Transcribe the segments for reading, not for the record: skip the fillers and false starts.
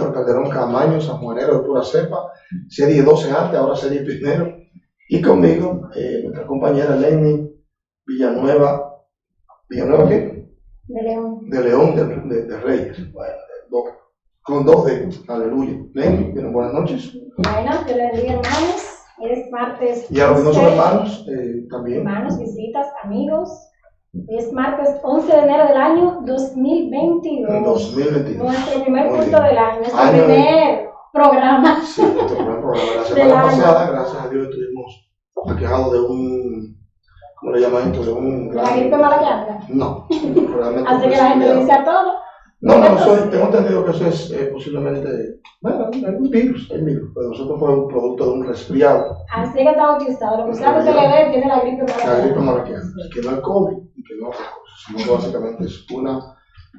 Víctor Calderón Camaño, sanjuanero de pura cepa, serie 12 antes, ahora serie primero. Y conmigo, nuestra compañera Lenny Villanueva. ¿Villanueva qué? De León. De León, de Reyes. Bueno, con 2 D. Aleluya. Lenny, buenas noches. Bueno, te lo bendiga, hermanos. Es martes. Y a los que no son hermanos, también. Hermanos, visitas, amigos. Es martes 11 de enero del año 2022. 2022. Nuestro primer culto del año. Nuestro primer programa. Sí, nuestro primer programa. La semana pasada, gracias a Dios, estuvimos aquejados de un. ¿Cómo le llaman esto? De un. ¿La gripe malaquiana? No, realmente. Así que la gente dice a todo. No, tengo entendido que eso es posiblemente, bueno, un virus, pero nosotros fue un producto de un resfriado. Así que está bautizado, lo que sea que usted le ve tiene la gripe malaquiana. La gripe malaquiana, que no es COVID y que no es otra cosa, sino que básicamente es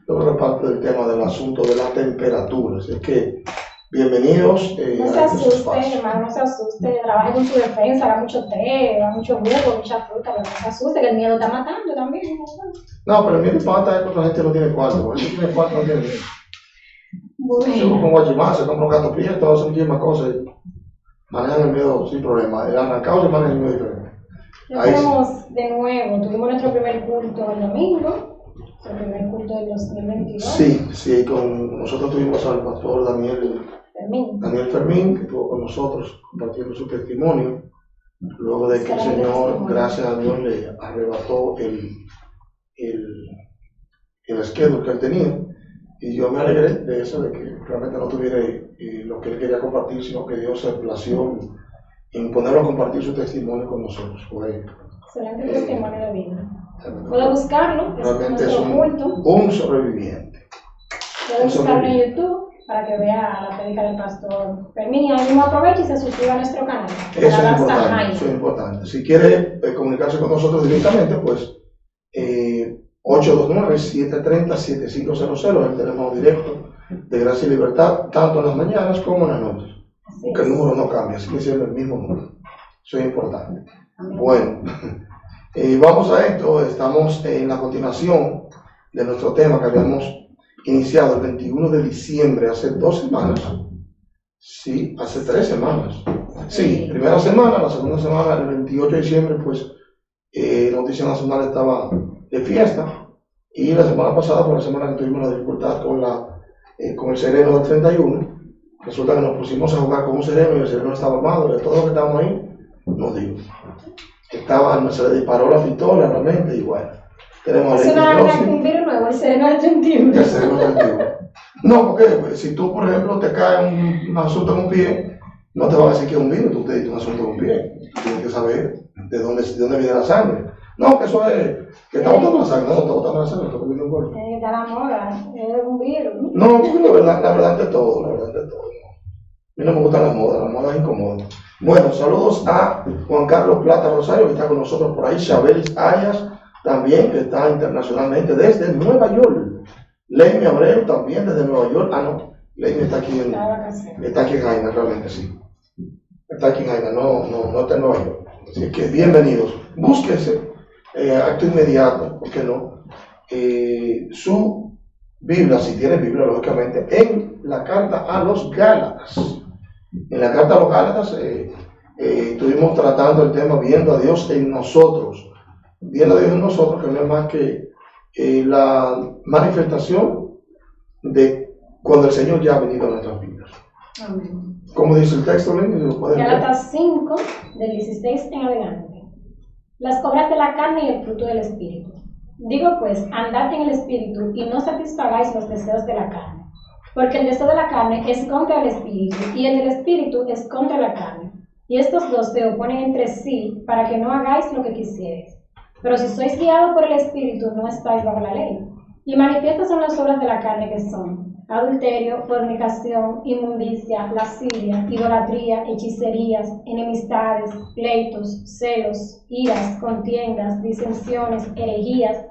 otra parte del tema del asunto de la temperatura. Así que, bienvenidos. No se asuste, hermano, no se asuste, trabaje con su defensa, haga mucho té, haga mucho jugo, mucha fruta, pero no se asuste, que el miedo está matando también. No, pero el miedo mata es cuando la gente no tiene cuarto, el que tiene cuarto no tiene miedo. Se compra un guachimán, se compra un gato prieto, hace muchísimas cosas y manejan el miedo sin problema. El arrancado se maneja el miedo diferente. Ya tenemos de nuevo, tuvimos nuestro primer culto el domingo, el primer culto del 2022. Sí, con nosotros tuvimos al pastor Daniel Fermín, que estuvo con nosotros compartiendo su testimonio, luego de que el Señor, gracias a Dios, le arrebató el schedule que él tenía, y yo me alegré de eso, de que realmente no tuviera lo que él quería compartir, sino que Dios se plació en ponerlo a compartir su testimonio con nosotros. Excelente testimonio de vida. Puede buscarlo, realmente es un sobreviviente. Puede buscarlo en YouTube para que vea la prédica del pastor Fermín, y ahí mismo aproveche y se suscriba a nuestro canal. Eso es importante. Si quiere comunicarse con nosotros directamente, pues 829-730-7500 es el teléfono directo de Gracia y Libertad, tanto en las mañanas como en las noches. Porque el número no cambia, sigue siendo el mismo número. Eso es importante. Amén. Bueno, vamos a esto. Estamos en la continuación de nuestro tema que habíamos iniciado el 21 de diciembre, hace 2 semanas. Sí, hace 3 semanas. Sí, primera semana, la segunda semana, el 28 de diciembre, pues Noticias Nacional estaba de fiesta, y la semana pasada fue la semana que tuvimos la dificultad con el sereno del 31. Resulta que nos pusimos a jugar con un sereno y el sereno estaba armado. De todos los que estábamos ahí, nos digo, se le disparó la pistola realmente, y bueno, tenemos ¿es un virus nuevo, el sereno del 31? El sereno del 31. No, porque pues, si tú, por ejemplo, te cae un asunto en un pie, no te van a decir que es un virus, tú te dices un asunto en un pie. Tienes que saber de dónde viene la sangre. No, que eso es, que está botando la sangre, no está botando la sangre, está comiendo un golpe. Está la moda, es un virus. No, porque la verdad de todo, A mí no me gusta la moda incomoda. Bueno, saludos a Juan Carlos Plata Rosario, que está con nosotros por ahí, Chabelis Arias, también, que está internacionalmente desde Nueva York. Lenny Abreu, también desde Nueva York. No, Lenny está aquí en Jaina, realmente sí. Está aquí en Jaina, no está en Nueva York. Así que bienvenidos. Búsquense, acto inmediato, ¿por qué no? Su Biblia, si tiene Biblia, lógicamente, en la carta a los Gálatas. En la carta a los Gálatas estuvimos tratando el tema viendo a Dios en nosotros. Viendo a Dios en nosotros, que no es más que la manifestación de cuando el Señor ya ha venido a nuestras vidas. Amén. Como dice el texto, Gálatas 5, del 16 en adelante. Las obras de la carne y el fruto del Espíritu. Digo pues, andad en el Espíritu y no satisfagáis los deseos de la carne. Porque el deseo de la carne es contra el Espíritu, y el del Espíritu es contra la carne. Y estos dos se oponen entre sí para que no hagáis lo que quisierais. Pero si sois guiados por el Espíritu, no estáis bajo la ley. Y manifiestas son las obras de la carne, que son adulterio, fornicación, inmundicia, lascivia, idolatría, hechicerías, enemistades, pleitos, celos, iras, contiendas, disensiones, herejías,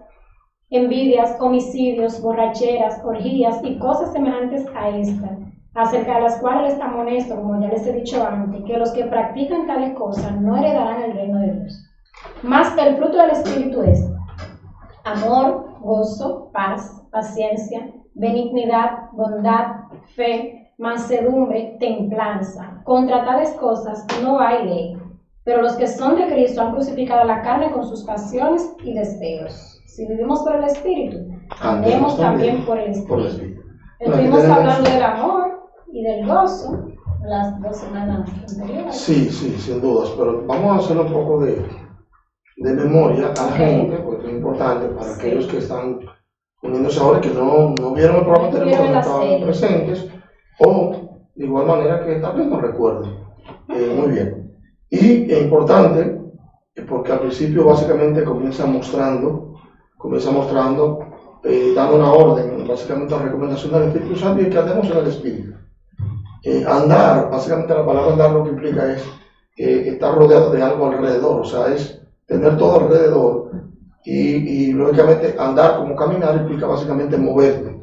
envidias, homicidios, borracheras, orgías y cosas semejantes a esta, acerca de las cuales les amonesto, como ya les he dicho antes, que los que practican tales cosas no heredarán el reino de Dios. Mas el fruto del Espíritu es amor, gozo, paz, paciencia, benignidad, bondad, fe, mansedumbre, templanza. Contra tales cosas no hay ley. Pero los que son de Cristo han crucificado la carne con sus pasiones y deseos. Si vivimos por el Espíritu, andemos también por el Espíritu. Estuvimos hablando del amor y del gozo las 2 semanas anteriores. Sí, sin dudas, pero vamos a hacer un poco de memoria a la gente, porque es importante para aquellos que están uniéndose ahora, que no vieron el programa anterior, no estaban presentes, o de igual manera que tal vez no recuerden. Muy bien. Y es importante, porque al principio básicamente comienza mostrando, dando una orden, básicamente la recomendación del Espíritu Santo, y que andemos en el Espíritu. Andar, básicamente la palabra andar lo que implica es estar rodeado de algo alrededor, o sea, es tener todo alrededor, y lógicamente andar como caminar implica básicamente moverte,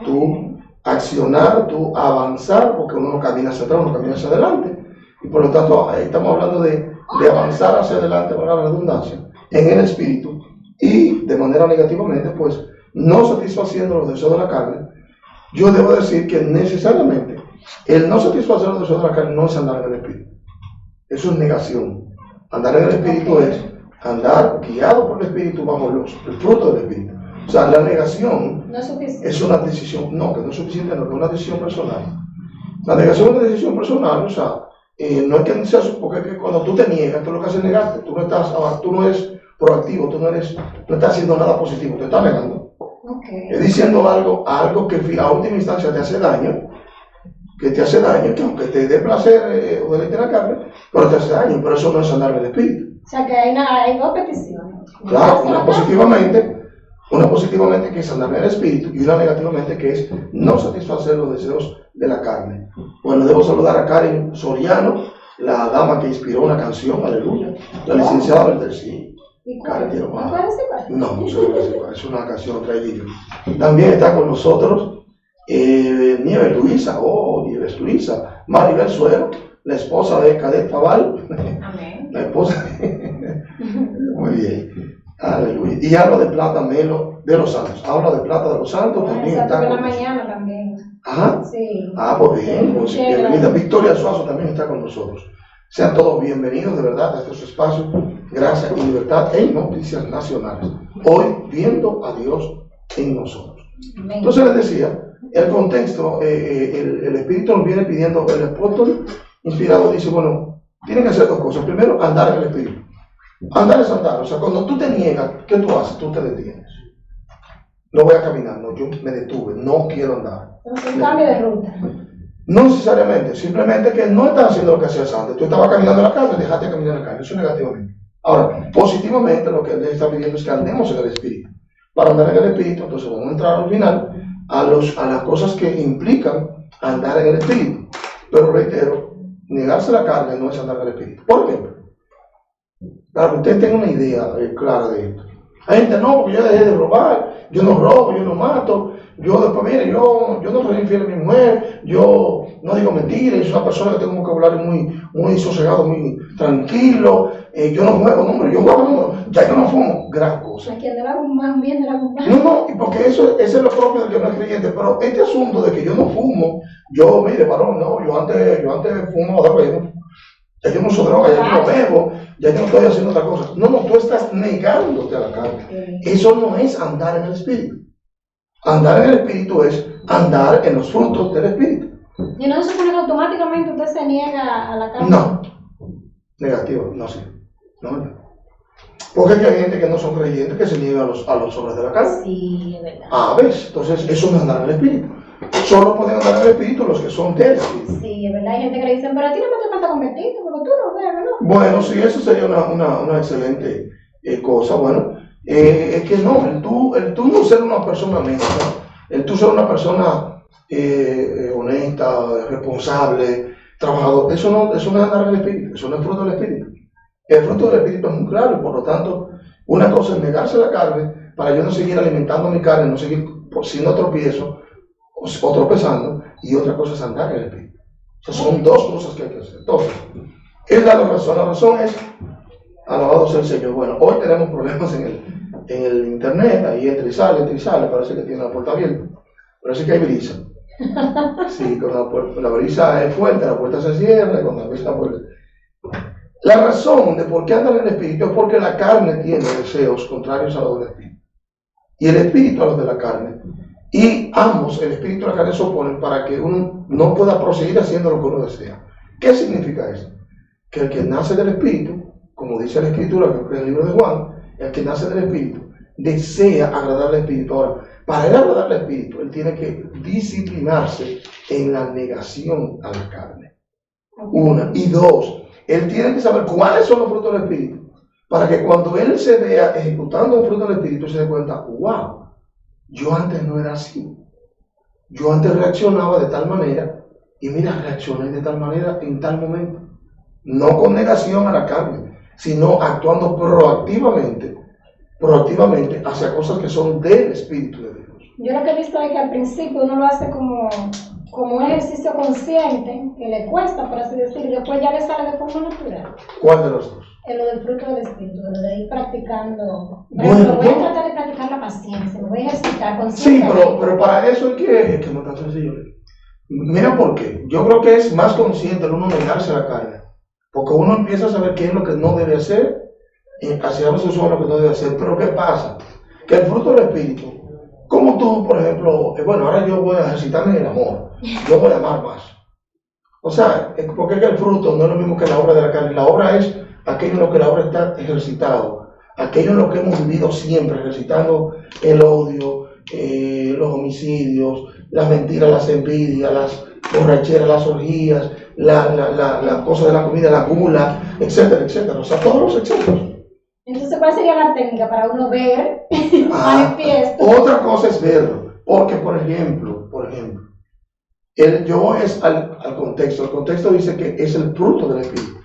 tú accionar, tú avanzar, porque uno no camina hacia atrás, uno camina hacia adelante, y por lo tanto estamos hablando de avanzar hacia adelante, para la redundancia, en el Espíritu, y de manera negativamente, pues, no satisfaciendo los deseos de la carne. Yo debo decir que necesariamente el no satisfacer los deseos de la carne no es andar en el Espíritu. Eso es negación. Andar en el Espíritu es andar guiado por el Espíritu bajo el fruto del Espíritu. O sea, la negación no es una decisión, no, que no es suficiente, no, que es una decisión personal. La negación es una decisión personal, o sea, no es que sea, porque cuando tú te niegas, tú lo que haces es negarte, tú no eres proactivo, tú no estás haciendo nada positivo, te estás negando. Es diciendo algo que a última instancia te hace daño, que aunque te dé placer o deleite la carne, pero te hace daño, pero eso no es andar en el Espíritu. O sea que hay 2 peticiones. Claro, una positivamente que es andar en el Espíritu, y una negativamente que es no satisfacer los deseos de la carne. Bueno, debo saludar a Karen Soriano, la dama que inspiró una canción, aleluya, la licenciada del sí. Karen tiene más. No sé cuál es una canción traidilla. También está con nosotros Nieves Luisa, Maribel Suero, la esposa de Cadet Fabal. Amén. La esposa. Muy bien. Aleluya. Y habla de plata Melo de los Santos. Habla de plata de los Santos. También está con la mañana también. Ajá. Sí. Pues bien. Pues bienvenida. Victoria Suazo también está con nosotros. Sean todos bienvenidos de verdad a este su espacio, Gracia y Libertad en Noticias Nacionales. Hoy viendo a Dios en nosotros. Amén. Entonces les decía, el contexto, el Espíritu nos viene pidiendo, el apóstol inspirado dice, bueno, tienen que hacer 2 cosas. Primero, andar en el Espíritu. Andar es andar, o sea, cuando tú te niegas, ¿qué tú haces? Tú te detienes. No voy a caminar, no, yo me detuve, no quiero andar. Entonces, un cambio de ruta. No necesariamente, simplemente que no estás haciendo lo que hacías antes. Tú estabas caminando en la carne, dejaste de caminar en la carne, eso es negativamente. Ahora, positivamente lo que él está pidiendo es que andemos en el Espíritu. Para andar en el Espíritu, entonces vamos a entrar al final a las cosas que implican andar en el Espíritu. Pero reitero, negarse la carne no es andar en el Espíritu. ¿Por qué? Para que usted tenga una idea clara de esto. Hay gente, no, porque yo dejé de robar, yo no robo, yo no mato, yo después, mire, yo no soy infiel a mi mujer, yo no digo mentiras, soy una persona que tengo un vocabulario muy sosegado, muy tranquilo, yo no juego números, yo juego números, ya yo no fumo, gran cosa. Aquí andaba más bien de la compañía. No, porque eso es lo propio del que no es creyente, pero este asunto de que yo no fumo, yo, mire, varón, no, yo antes fumaba, ya yo no uso droga, ya yo no bebo, ya yo no estoy haciendo otra cosa. No, tú estás negándote a la carne. Eso no es andar en el Espíritu. Andar en el Espíritu es andar en los frutos del Espíritu. ¿Y no se supone que automáticamente usted se niega a la carne? No. Negativo, no, sí. No. Porque hay gente que no son creyentes que se niegan a los obras de la carne. Sí, es verdad. ¿Ves? Entonces, eso no es andar en el Espíritu. Solo pueden andar en el Espíritu los que son del Espíritu. Sí, es verdad. Hay gente que le dicen, pero a ti no te falta convertirte, porque tú no bebes, ¿no? Bueno, sí, eso sería una excelente cosa. Bueno, es que no, el tú no ser una persona honesta, el tú ser una persona honesta, responsable, trabajador, eso no es andar en el Espíritu, eso no es fruto del Espíritu. El fruto del Espíritu es muy claro y por lo tanto, una cosa es negarse la carne para yo no seguir alimentando mi carne, no seguir siendo tropiezo o tropezando, y otra cosa es andar en el Espíritu. O sea, son 2 cosas que hay que hacer. Entonces, él da la razón es, alabado sea el Señor. Bueno, hoy tenemos problemas en el internet, ahí entra y sale, parece que tiene la puerta abierta, parece que hay brisa. Sí, cuando la brisa es fuerte, la puerta se cierra, y cuando la brisa fuerte. La razón de por qué andan en el espíritu es porque la carne tiene deseos contrarios a los del espíritu. Y el espíritu a los de la carne. Y ambos, el espíritu y la carne, se oponen para que uno no pueda proseguir haciendo lo que uno desea. ¿Qué significa eso? Que el que nace del espíritu, como dice la escritura, creo que en el libro de Juan, el que nace del espíritu desea agradar al espíritu. Ahora, para él agradar al espíritu, él tiene que disciplinarse en la negación a la carne. Una. Y dos, él tiene que saber cuáles son los frutos del espíritu, para que cuando él se vea ejecutando un fruto del espíritu, se dé cuenta, wow, yo antes no era así. Yo antes reaccionaba de tal manera, y mira, reaccioné de tal manera en tal momento. No con negación a la carne, sino actuando proactivamente hacia cosas que son del Espíritu de Dios. Yo lo que he visto es que al principio uno lo hace como un ejercicio consciente, que le cuesta, por así decirlo, y después ya le sale de forma natural. ¿Cuál de los dos? Lo del fruto del Espíritu, lo de ir practicando. Bueno, voy a tratar de practicar la paciencia, me voy a ejercitar sí, conscientemente. pero para eso es que no está sencillo. Mira por qué. Yo creo que es más consciente el uno negarse a la carne. Porque uno empieza a saber qué es lo que no debe hacer, y hacia veces son lo que no debe hacer. Pero ¿qué pasa? Que el fruto del Espíritu, como tú, por ejemplo, bueno, ahora yo voy a ejercitarme en el amor, yo voy a amar más. O sea, porque es que el fruto no es lo mismo que la obra de la carne. La obra es aquello en lo que la obra está ejercitado, aquello en lo que hemos vivido siempre, ejercitando el odio, los homicidios, las mentiras, las envidias, las borracheras, las orgías, la cosa de la comida, la gula, etcétera, etcétera. O sea, todos los excesos. Entonces, ¿cuál sería la técnica para uno ver manifiesto? Otra cosa es verlo, porque por ejemplo, el yo es al contexto. El contexto dice que es el fruto del Espíritu.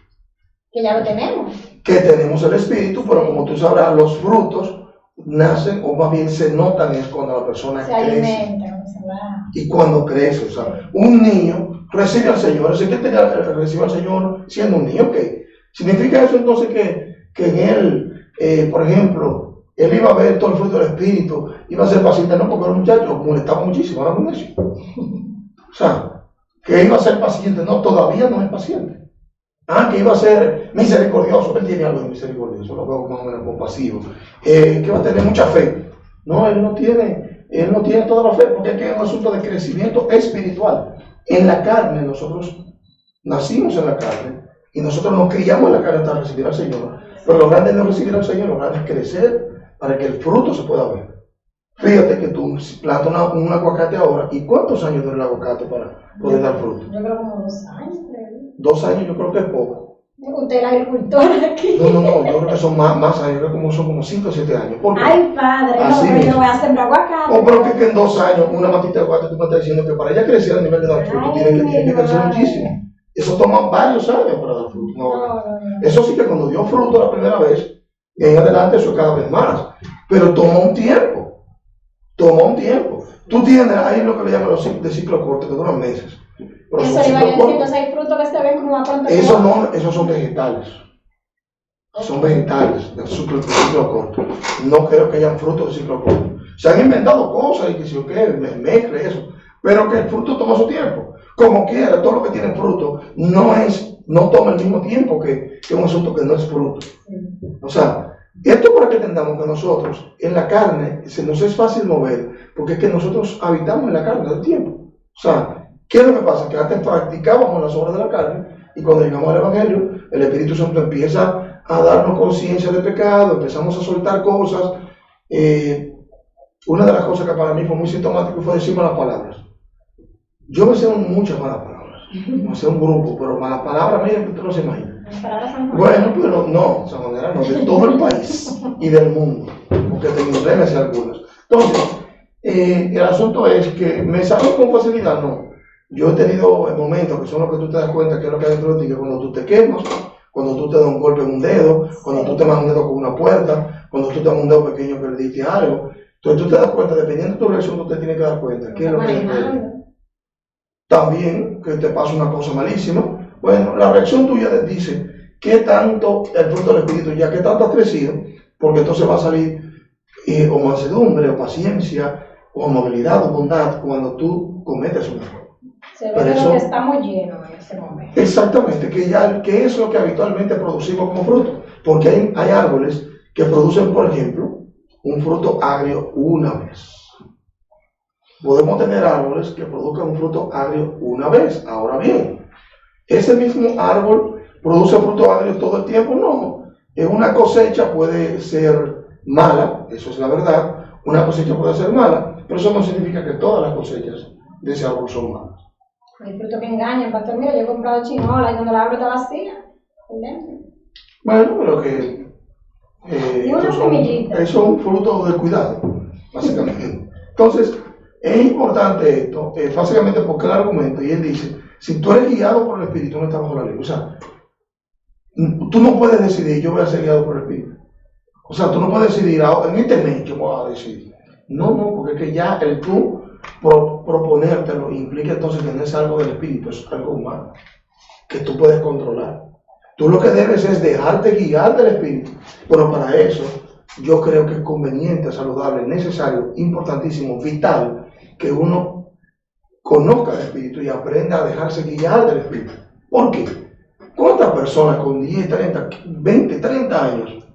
Que ya lo tenemos. Que tenemos el Espíritu, pero como tú sabrás, los frutos nacen, o más bien se notan, es cuando la persona se crece. Alimenta, cuando se va. Y cuando crece, o sea, un niño recibe al Señor, así que recibe al Señor siendo un niño, ¿qué? ¿Significa eso entonces que en él, por ejemplo, él iba a ver todo el fruto del Espíritu, iba a ser paciente? No, porque era un muchacho, molestaba muchísimo, era muy necio. O sea, que iba a ser paciente, no, todavía no es paciente. Que iba a ser misericordioso, él tiene algo de misericordioso, lo veo más o menos compasivo, que va a tener mucha fe. No, él no tiene toda la fe, porque es que es un asunto de crecimiento espiritual. En la carne, nosotros nacimos en la carne, y nosotros nos criamos en la carne hasta recibir al Señor, pero lo grande no es recibir al Señor, lo grande es crecer para que el fruto se pueda ver. Fíjate que tú plantas un aguacate ahora, ¿y cuántos años dura el aguacate para poder dar fruto? Yo creo como 2 años. 2 años yo creo que es poco. Usted es el agricultor aquí. No, yo creo que son más años, yo creo que son como 5 o 7 años. ¿Por qué? Ay, padre, así no, pero yo voy a sembrar aguacate. O pero que en 2 años, una matita de aguacate, tú me estás diciendo que para ella crecer a nivel de dar fruto, tiene que crecer muchísimo. Eso toma varios años para dar fruto. No. Eso sí que cuando dio fruto la primera vez, y en adelante eso es cada vez más. Pero toma un tiempo. Tú tienes ahí lo que le llaman los de ciclo corto, que duran meses. Pero eso iba a decir, entonces hay frutos que se ven como a pronto. Esos son vegetales. Son vegetales de ciclo corto. No creo que hayan frutos de ciclo corto. Se han inventado cosas y que si o qué, mezcla eso. Pero que el fruto toma su tiempo. Como quiera, todo lo que tiene fruto no toma el mismo tiempo que un asunto que no es fruto. O sea, esto para que entendamos que nosotros en la carne se nos es fácil mover, porque es que nosotros habitamos en la carne del tiempo. O sea, ¿qué es lo que pasa? Que antes practicábamos las obras de la carne, y cuando llegamos al Evangelio, el Espíritu Santo empieza a darnos conciencia de pecado, empezamos a soltar cosas. Una de las cosas que para mí fue muy sintomático fue decir malas palabras. Yo me sé muchas malas palabras, me sé un grupo, pero malas palabras, mira que usted no se imagina. Bueno, pero no, de esa manera no, de todo el país y del mundo, porque de inglés me sé algunas. Entonces, el asunto es que me salgo con facilidad, no. Yo he tenido momentos que son los que tú te das cuenta que es lo que hay dentro de ti, que cuando tú te quemas, cuando tú te das un golpe en un dedo, cuando tú te das un dedo con una puerta, cuando tú te das un dedo pequeño que le diste algo. Entonces tú te das cuenta, dependiendo de tu reacción, tú te tienes que dar cuenta qué es lo que hay dentro de ti. También que te pasa una cosa malísima, bueno, la reacción tuya dice qué tanto el fruto del Espíritu, ya que tanto has crecido, porque entonces va a salir o mansedumbre, o paciencia, o amabilidad, o bondad, cuando tú cometes un error. Se ve Pero de eso- lo que estamos llenos en ese momento. Exactamente, que es lo que habitualmente producimos como fruto. Porque hay árboles que producen, por ejemplo, un fruto agrio una vez. Podemos tener árboles que produzcan un fruto agrio una vez. Ahora bien, ¿ese mismo árbol produce fruto agrio todo el tiempo? No. En una cosecha puede ser mala, eso es la verdad. Una cosecha puede ser mala, pero eso no significa que todas las cosechas de ese árbol son malas. Hay fruto que engañan, pastor. Mira, yo he comprado chinola y cuando la abro está vacía. por dentro. Bueno, pero que Y una semillita. eso es un fruto del cuidado, básicamente. Entonces, es importante esto, básicamente porque el argumento, y él dice, si tú eres guiado por el Espíritu, no estás bajo la ley. O sea, tú no puedes decidir, yo voy a ser guiado por el Espíritu. O sea, tú no puedes decidir, en este mes yo voy a decidir. No, porque es que ya el tú proponértelo implica entonces que no es algo del Espíritu, es algo humano, que tú puedes controlar. Tú lo que debes es dejarte guiar del Espíritu, pero para eso yo creo que es conveniente, saludable, necesario, importantísimo, vital, que uno conozca el Espíritu y aprenda a dejarse guiar del Espíritu. ¿Por qué? ¿Cuántas personas con 10, 30, 20, 30 años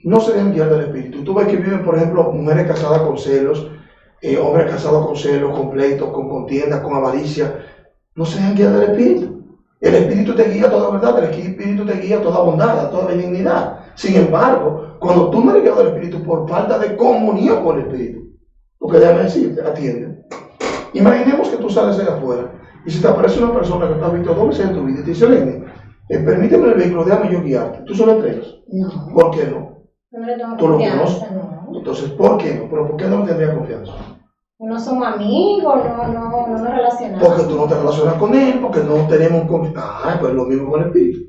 no se dejan guiar del Espíritu? Tú ves que viven, por ejemplo, mujeres casadas con celos, hombres casados con celos, con pleitos, con contiendas, con avaricia. No se dejan guiar del Espíritu. El Espíritu te guía a toda verdad, el Espíritu te guía a toda bondad, a toda benignidad. Sin embargo, cuando tú no eres guiado del Espíritu por falta de comunión con el Espíritu, porque déjame decirte, atiende. Imaginemos que tú sales de afuera y si te aparece una persona que tú has visto 2 veces en tu vida y te dice, Lenny, permíteme el vehículo, déjame yo guiarte. ¿Tú se lo entregas? No. ¿Por qué no? No le tengo ¿Tú lo confianza, conoces? no. Entonces, ¿por qué no? ¿Pero por qué no le tendría confianza? No somos amigos, no nos relacionamos. Porque tú no te relacionas con él, porque no tenemos pues lo mismo con el Espíritu.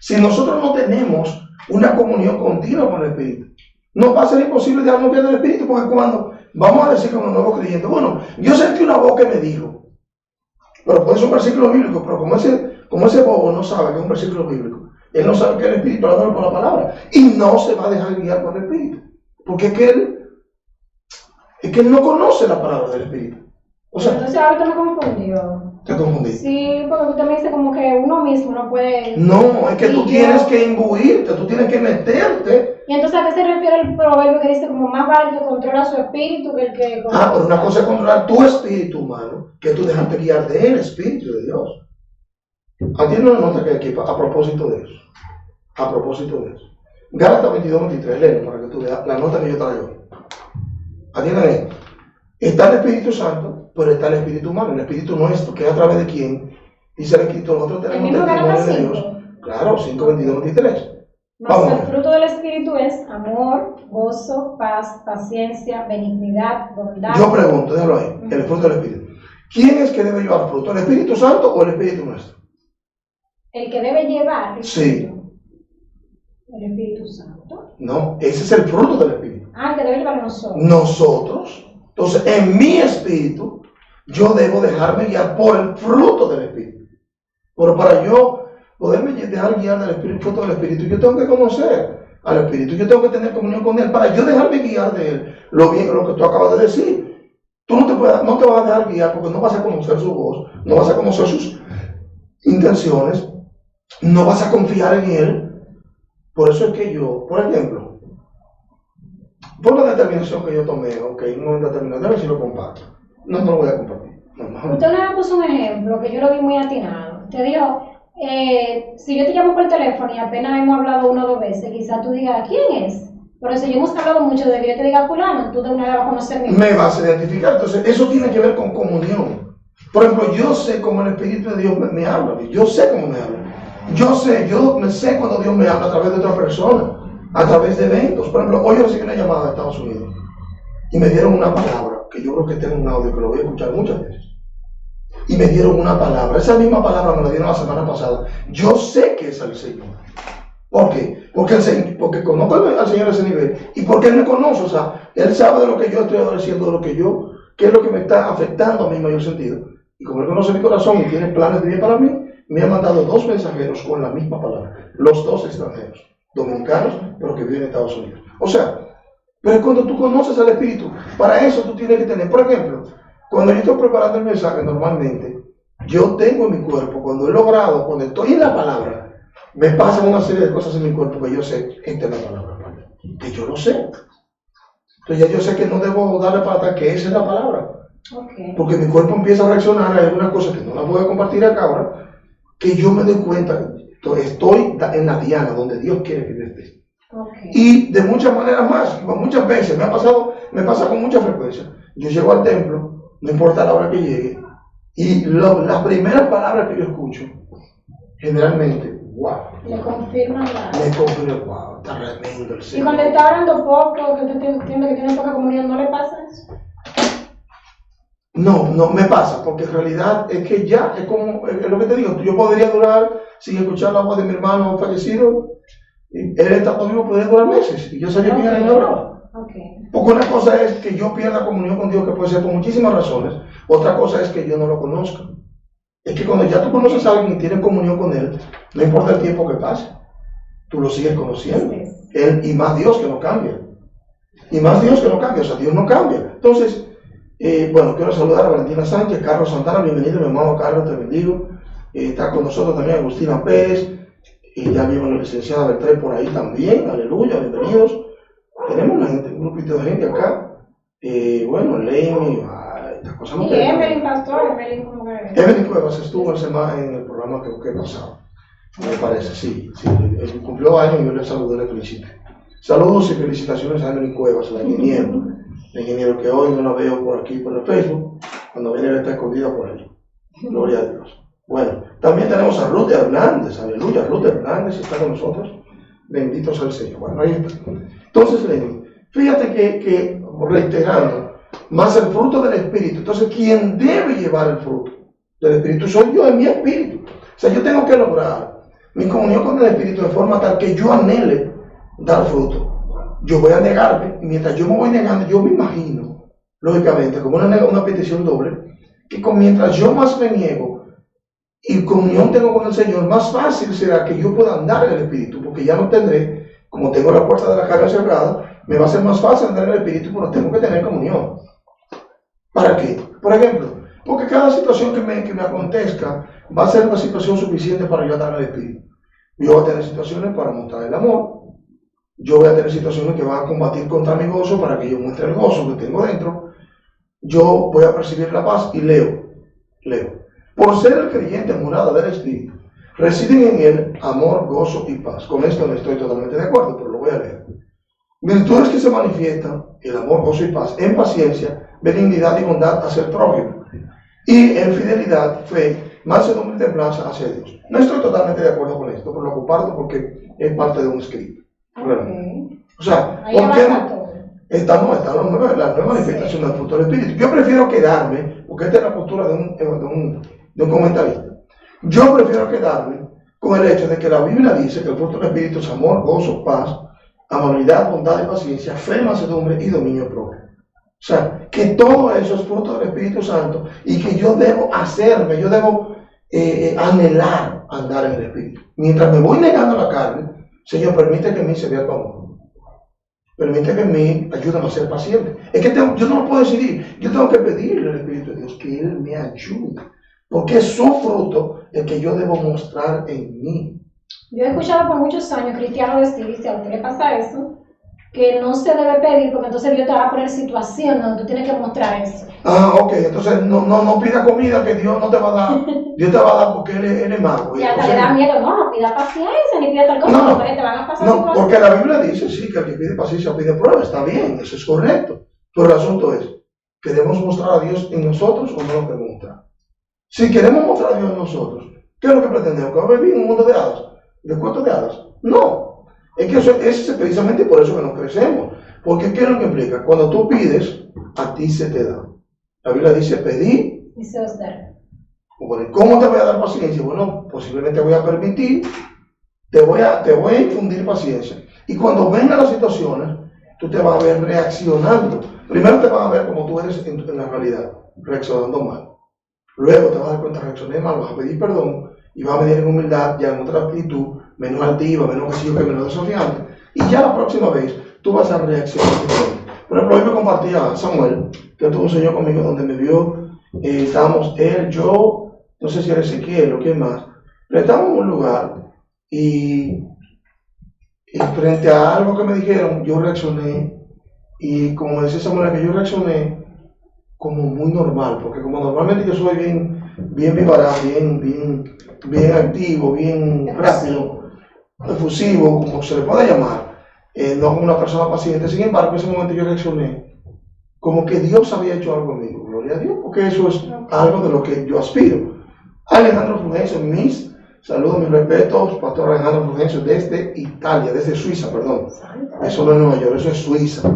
Si nosotros no tenemos una comunión continua con el Espíritu, nos va a ser imposible dejarnos guiar del Espíritu, porque cuando vamos a decir como nuevos creyentes, bueno, yo sentí una voz que me dijo, pero puede ser un versículo bíblico, pero como ese bobo no sabe que es un versículo bíblico, él no sabe que el Espíritu habla por la palabra, y no se va a dejar guiar por el Espíritu, porque es que él no conoce la palabra del Espíritu. O sea, entonces ahorita me confundió. te confundí. Sí, porque usted me dice como que uno mismo no puede... No, es que tú Y tienes yo- que imbuirte, tú tienes que meterte. Y entonces, ¿a qué se refiere el proverbio que dice como más vale el que controla su espíritu que el que... Pero una cosa es controlar tu espíritu humano, que tú dejarte guiar del Espíritu de Dios. Atiende una nota que hay aquí a propósito de eso. A propósito de eso. Gálatas 22-23, léelo para que tú veas la nota que yo traigo. Atiendan esto. Está el Espíritu Santo, pero está el Espíritu humano, el Espíritu nuestro, que es a través de quien, dice el Escritor, nosotros El tenemos mismo testimonio Gálatas de Dios. 5. Claro, 5:22-23. Mas Vamos. el fruto del espíritu es amor, gozo, paz, paciencia, benignidad, bondad. Yo pregunto, déjalo ahí, el fruto del Espíritu. ¿Quién es que debe llevar fruto? ¿El Espíritu Santo o el Espíritu nuestro? El que debe llevar el Sí. fruto. El Espíritu Santo. No, ese es el fruto del Espíritu. El que debe llevar nosotros. Nosotros, entonces en mi espíritu, yo debo dejarme guiar por el fruto del Espíritu. Pero para yo poderme dejar guiar del Espíritu, fruto del Espíritu, yo tengo que conocer al Espíritu, yo tengo que tener comunión con Él, para yo dejarme guiar de Él, lo que tú acabas de decir. Tú no te vas a dejar guiar porque no vas a conocer su voz, no vas a conocer sus intenciones, no vas a confiar en Él. Por eso es que yo, por ejemplo, por la determinación que yo tomé, ok, en un momento determinado, a ver si lo comparto. No lo voy a compartir. No. Usted me puso un ejemplo que yo lo vi muy atinado. Usted dijo, si yo te llamo por teléfono y apenas hemos hablado 1 o 2 veces, quizás tú digas, ¿quién es? Pero si hemos hablado mucho de que yo te diga fulano, tú de una vez vas a conocer mi Me vas a identificar. Entonces, eso tiene que ver con comunión. Por ejemplo, yo sé cómo el Espíritu de Dios me habla. Yo sé cómo me habla. Yo me sé cuando Dios me habla a través de otra persona, a través de eventos. Por ejemplo, hoy yo recibí una llamada de Estados Unidos y me dieron una palabra, que yo creo que tengo un audio que lo voy a escuchar muchas veces. Y me dieron una palabra. Esa misma palabra me la dieron la semana pasada. Yo sé que es el Señor. ¿Por qué? Porque conozco al Señor a ese nivel y porque Él me conoce, o sea, Él sabe de lo que yo estoy adoleciendo, de lo que yo, qué es lo que me está afectando a mi mayor sentido. Y como Él conoce mi corazón y tiene planes de bien para mí, me ha mandado 2 mensajeros con la misma palabra, los 2 extranjeros, dominicanos, pero que viven en Estados Unidos. O sea, pero cuando tú conoces al Espíritu, para eso tú tienes que tener, por ejemplo, Cuando yo estoy preparando el mensaje, normalmente, yo tengo en mi cuerpo, cuando he logrado, cuando estoy en la palabra, me pasan una serie de cosas en mi cuerpo que yo sé, esta es la palabra, que yo lo sé. Entonces ya yo sé que no debo darle para atrás, que esa es la palabra. Okay. Porque mi cuerpo empieza a reaccionar a algunas cosas que no las voy a compartir acá ahora, que yo me doy cuenta, estoy en la diana donde Dios quiere que yo esté. Okay. Y de muchas maneras más, muchas veces, me pasa con mucha frecuencia. Yo llego al templo, no importa la hora que llegue, y las primeras palabras que yo escucho, generalmente, wow. Le confirman Me confirman, wow, está tremendo el Señor. Y cuando está orando poco, que usted entiende que tiene poca comunión, ¿no le pasa eso? No me pasa, porque en realidad es que ya, es como, es lo que te digo, yo podría durar, sin escuchar la voz de mi hermano fallecido, él estando vivo podría durar meses, y yo sabía que ya no me hablaba. Okay. Porque una cosa es que yo pierda comunión con Dios, que puede ser por muchísimas razones, otra cosa es que yo no lo conozca. Es que cuando ya tú conoces a alguien y tienes comunión con él, no importa el tiempo que pase, tú lo sigues conociendo. Él, y más Dios que no cambia. Y más Dios que no cambia, o sea, Dios no cambia. Entonces, bueno, quiero saludar a Valentina Sánchez, Carlos Santana, bienvenido, mi hermano Carlos, te bendigo. Está con nosotros también Agustina Pérez, y ya vimos a la licenciada Beltrán por ahí también, aleluya, bienvenidos. Tenemos una gente, un grupito de gente acá. Bueno, Leimi, estas cosas no. Y Evelyn Pastor, Evelyn como que. Evelyn Cuevas estuvo en el programa que he pasado, me parece, sí. Él cumplió años y yo le saludé, le felicité. Saludos y felicitaciones a Evelyn Cuevas, la ingeniero que hoy no la veo por aquí por el Facebook, cuando viene está escondida por ahí. Gloria a Dios. Bueno, también tenemos a Ruth Hernández, aleluya, Ruth Hernández está con nosotros. Bendito sea el Señor. Bueno, ahí está. Entonces, Lenin, fíjate que reiterando, más el fruto del Espíritu. Entonces, quien debe llevar el fruto del Espíritu soy yo, en mi espíritu. O sea, yo tengo que lograr mi comunión con el Espíritu de forma tal que yo anhele dar fruto. Yo voy a negarme, y mientras yo me voy negando, yo me imagino, lógicamente, como una petición doble, que mientras yo más me niego y comunión tengo con el Señor, más fácil será que yo pueda andar en el Espíritu, porque ya no tendré, como tengo la puerta de la carga cerrada, me va a ser más fácil andar en el Espíritu, pero tengo que tener comunión. ¿Para qué? Por ejemplo, porque cada situación que me acontezca va a ser una situación suficiente para yo andar en el Espíritu. Yo voy a tener situaciones para mostrar el amor, yo voy a tener situaciones que van a combatir contra mi gozo para que yo muestre el gozo que tengo dentro, yo voy a percibir la paz y leo. Por ser el creyente morada del Espíritu, residen en él amor, gozo y paz. Con esto no estoy totalmente de acuerdo, pero lo voy a leer. Virtudes que se manifiestan, el amor, gozo y paz, en paciencia, benignidad y bondad hacia el prójimo, y en fidelidad, fe, mansedumbre y templanza hacia Dios. No estoy totalmente de acuerdo con esto, pero lo comparto porque es parte de un escrito. Okay. O sea, ¿por qué no? Está la nueva manifestación del fruto del Espíritu. Yo prefiero quedarme, porque esta es la postura de un comentarista. Yo prefiero quedarme con el hecho de que la Biblia dice que el fruto del Espíritu es amor, gozo, paz, amabilidad, bondad y paciencia, fe, mansedumbre y dominio propio. O sea, que todo eso es fruto del Espíritu Santo y que yo debo hacerme, yo debo anhelar andar en el Espíritu. Mientras me voy negando la carne, Señor, permite que en mí se vea tu amor. Permite que en mí ayúdame a ser paciente. Es que yo no lo puedo decidir. Yo tengo que pedirle al Espíritu de Dios que Él me ayude. Porque es su fruto el que yo debo mostrar en mí. Yo he escuchado por muchos años cristianos decir, si a usted le pasa eso, que no se debe pedir, porque entonces Dios te va a poner situación donde tú tienes que mostrar eso. Ah, ok, entonces no pida comida que Dios no te va a dar. Dios te va a dar porque Él es mago. Y hasta le da miedo, no pida paciencia, ni pida tal cosa, porque te van a pasar situaciones. Porque la Biblia dice, sí, que el que pide paciencia pide prueba, está bien, eso es correcto. Pero el asunto es, ¿queremos mostrar a Dios en nosotros o no lo queremos mostrar? Si queremos mostrar a Dios en nosotros, ¿qué es lo que pretendemos? ¿Que va a vivir en un mundo de hadas? ¿De cuentos de hadas? No. Es que eso es precisamente por eso que nos crecemos. Porque ¿qué es lo que implica? Cuando tú pides, a ti se te da. La Biblia dice, pedí y se os dará. Bueno, ¿cómo te voy a dar paciencia? Bueno, posiblemente voy a permitir, te voy a infundir paciencia. Y cuando vengan las situaciones, tú te vas a ver reaccionando. Primero te vas a ver como tú eres en la realidad, reaccionando mal. Luego te vas a dar cuenta, reaccioné mal, vas a pedir perdón y vas a venir en humildad, ya en otra actitud, menos altiva, menos vacío, menos desafiante. Y ya la próxima vez tú vas a reaccionar diferente. Por ejemplo, hoy me compartía Samuel, que tuvo un sueño conmigo donde me vio Estábamos él, yo, no sé si era Ezequiel o quién más, pero estábamos en un lugar y frente a algo que me dijeron, yo reaccioné y como me decía esa manera que yo reaccioné como muy normal, porque como normalmente yo soy bien vivarás, bien activo, bien rápido, efusivo, como se le pueda llamar, no como una persona paciente. Sin embargo, en ese momento yo reaccioné como que Dios había hecho algo conmigo, gloria a Dios, porque eso es algo de lo que yo aspiro. Alejandro Fulgencio, mis saludos, mis respetos, Pastor Alejandro Fulgencio desde Italia, desde Suiza, perdón. Eso no es Nueva York, eso es Suiza.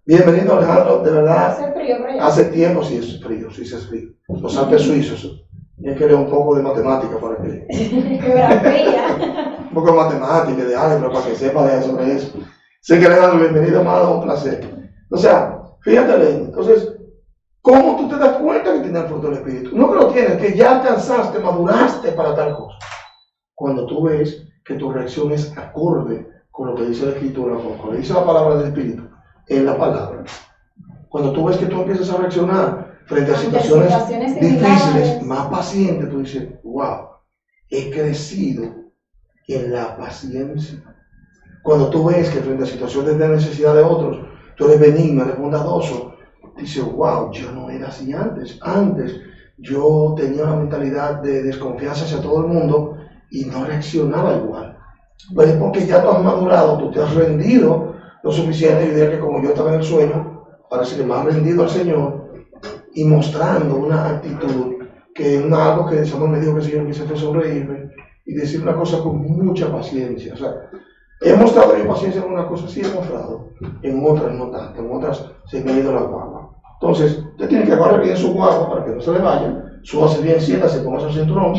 Bienvenido, Alejandro, de verdad. Hace frío por allá. Hace tiempo sí es frío, Suiza es frío. Los Alpes suizos. Tienes que leer un poco de matemática para que. Geografía. Un poco de matemática, de álgebra, para que sepa de sobre eso. Sé que Alejandro, bienvenido, amado, un placer. O sea, fíjate, Len, entonces, ¿cómo tú te das cuenta que tienes el fruto del Espíritu? No que lo tienes, que ya alcanzaste, maduraste para tal cosa. Cuando tú ves que tu reacción es acorde con lo que dice la Escritura, con lo que dice la palabra del Espíritu, en la palabra. Cuando tú ves que tú empiezas a reaccionar frente a situaciones difíciles, más paciente, tú dices, wow, he crecido en la paciencia. Cuando tú ves que frente a situaciones de necesidad de otros, tú eres benigno, eres bondadoso, dices, wow, yo no era así antes. Antes yo tenía una mentalidad de desconfianza hacia todo el mundo y no reaccionaba igual. Pero es porque ya tú has madurado, tú te has rendido lo suficiente. Yo diría que como yo estaba en el sueño, para ser más rendido al Señor y mostrando una actitud que algo que Samuel me dijo que el Señor quise fue sonreírme y decir una cosa con mucha paciencia. O sea, he mostrado yo paciencia en una cosa, sí he mostrado, en otras no tanto, en otras se me ha ido la guagua. Entonces, usted tiene que agarrar bien su guagua para que no se le vaya, súbase bien, siéntase, ponga su cinturón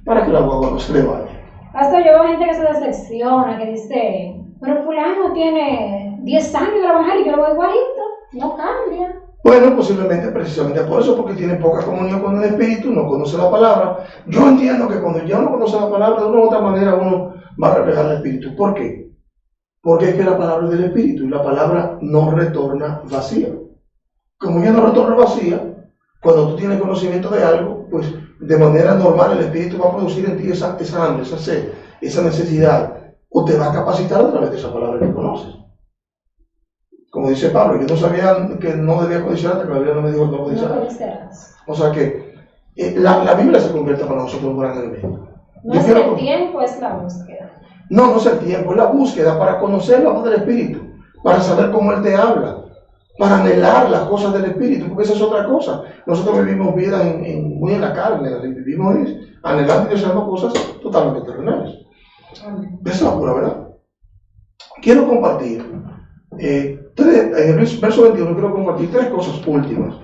para que la guagua no se le vaya. Pastor, yo veo gente que se decepciona, que dice, pero fulano tiene 10 años de trabajar y yo lo veo igualito, no cambia. Bueno, posiblemente precisamente por eso, porque tiene poca comunión con el Espíritu, no conoce la palabra. Yo entiendo que cuando ya uno conoce la palabra, de una u otra manera uno va a reflejar el Espíritu. ¿Por qué? Porque es que la palabra es del Espíritu y la palabra no retorna vacía. Como ya no retorna vacía, cuando tú tienes conocimiento de algo, pues de manera normal el Espíritu va a producir en ti esa hambre, esa sed, esa necesidad, o te va a capacitar a través de esa palabra que conoces. Como dice Pablo, yo no sabía que no debía codiciar hasta que la Biblia no me dijo no codiciar. O sea que la Biblia se convierte para nosotros en un gran enemigo. No es el tiempo, es la búsqueda. No es el tiempo, es la búsqueda para conocer la voz del Espíritu, para saber cómo Él te habla, para anhelar las cosas del Espíritu, porque esa es otra cosa. Nosotros vivimos vida muy en la carne, vivimos anhelando y deseando cosas totalmente terrenales. Esa es la pura verdad. Quiero compartir, en el verso 21, quiero compartir 3 cosas últimas,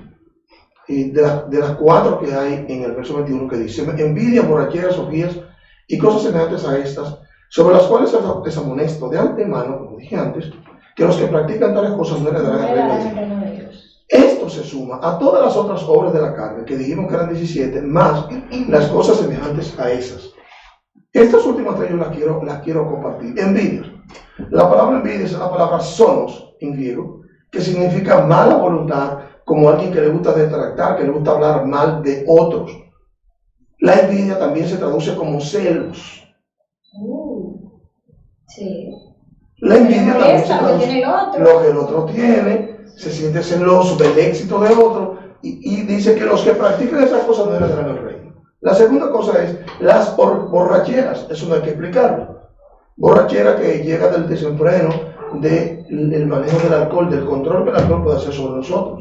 de las 4 que hay en el verso 21 que dice, envidia, borracheras, orgías y cosas semejantes a estas, sobre las cuales les amonesto de antemano, como dije antes, que los que practican tales cosas no heredarán el reino de Dios. Esto se suma a todas las otras obras de la carne, que dijimos que eran 17, más las cosas semejantes a esas. Estas últimas 3 yo las quiero compartir. Envidia. La palabra envidia es la palabra sonos en griego, que significa mala voluntad, como alguien que le gusta detractar, que le gusta hablar mal de otros. La envidia también se traduce como celos. Sí. La envidia también se traduce lo que el otro tiene, se siente celoso del éxito de otro y dice que los que practican esas cosas no heredarán el reino. La segunda cosa es las borracheras, eso no hay que explicarlo. Borrachera que llega del desenfreno, del manejo del alcohol, del control que el alcohol puede hacer sobre nosotros.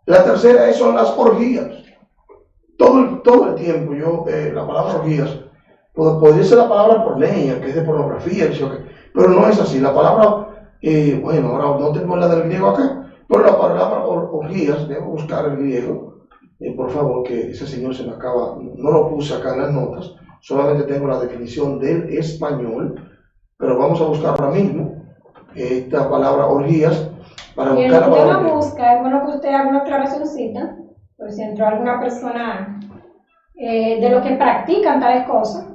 La tercera son las orgías. Todo el tiempo, la palabra orgías, podría ser la palabra porneia, que es de pornografía, pero no es así. La palabra, bueno, ahora no tengo la del griego acá, pero la palabra orgías, debo buscar el griego, por favor, que ese señor se me acaba, no lo puse acá en las notas, solamente tengo la definición del español, pero vamos a buscar ahora mismo esta palabra orgías para buscar la palabra. Si usted busca, es bueno que usted haga una aclaracióncita, por si entró alguna persona de los que practican tales cosas,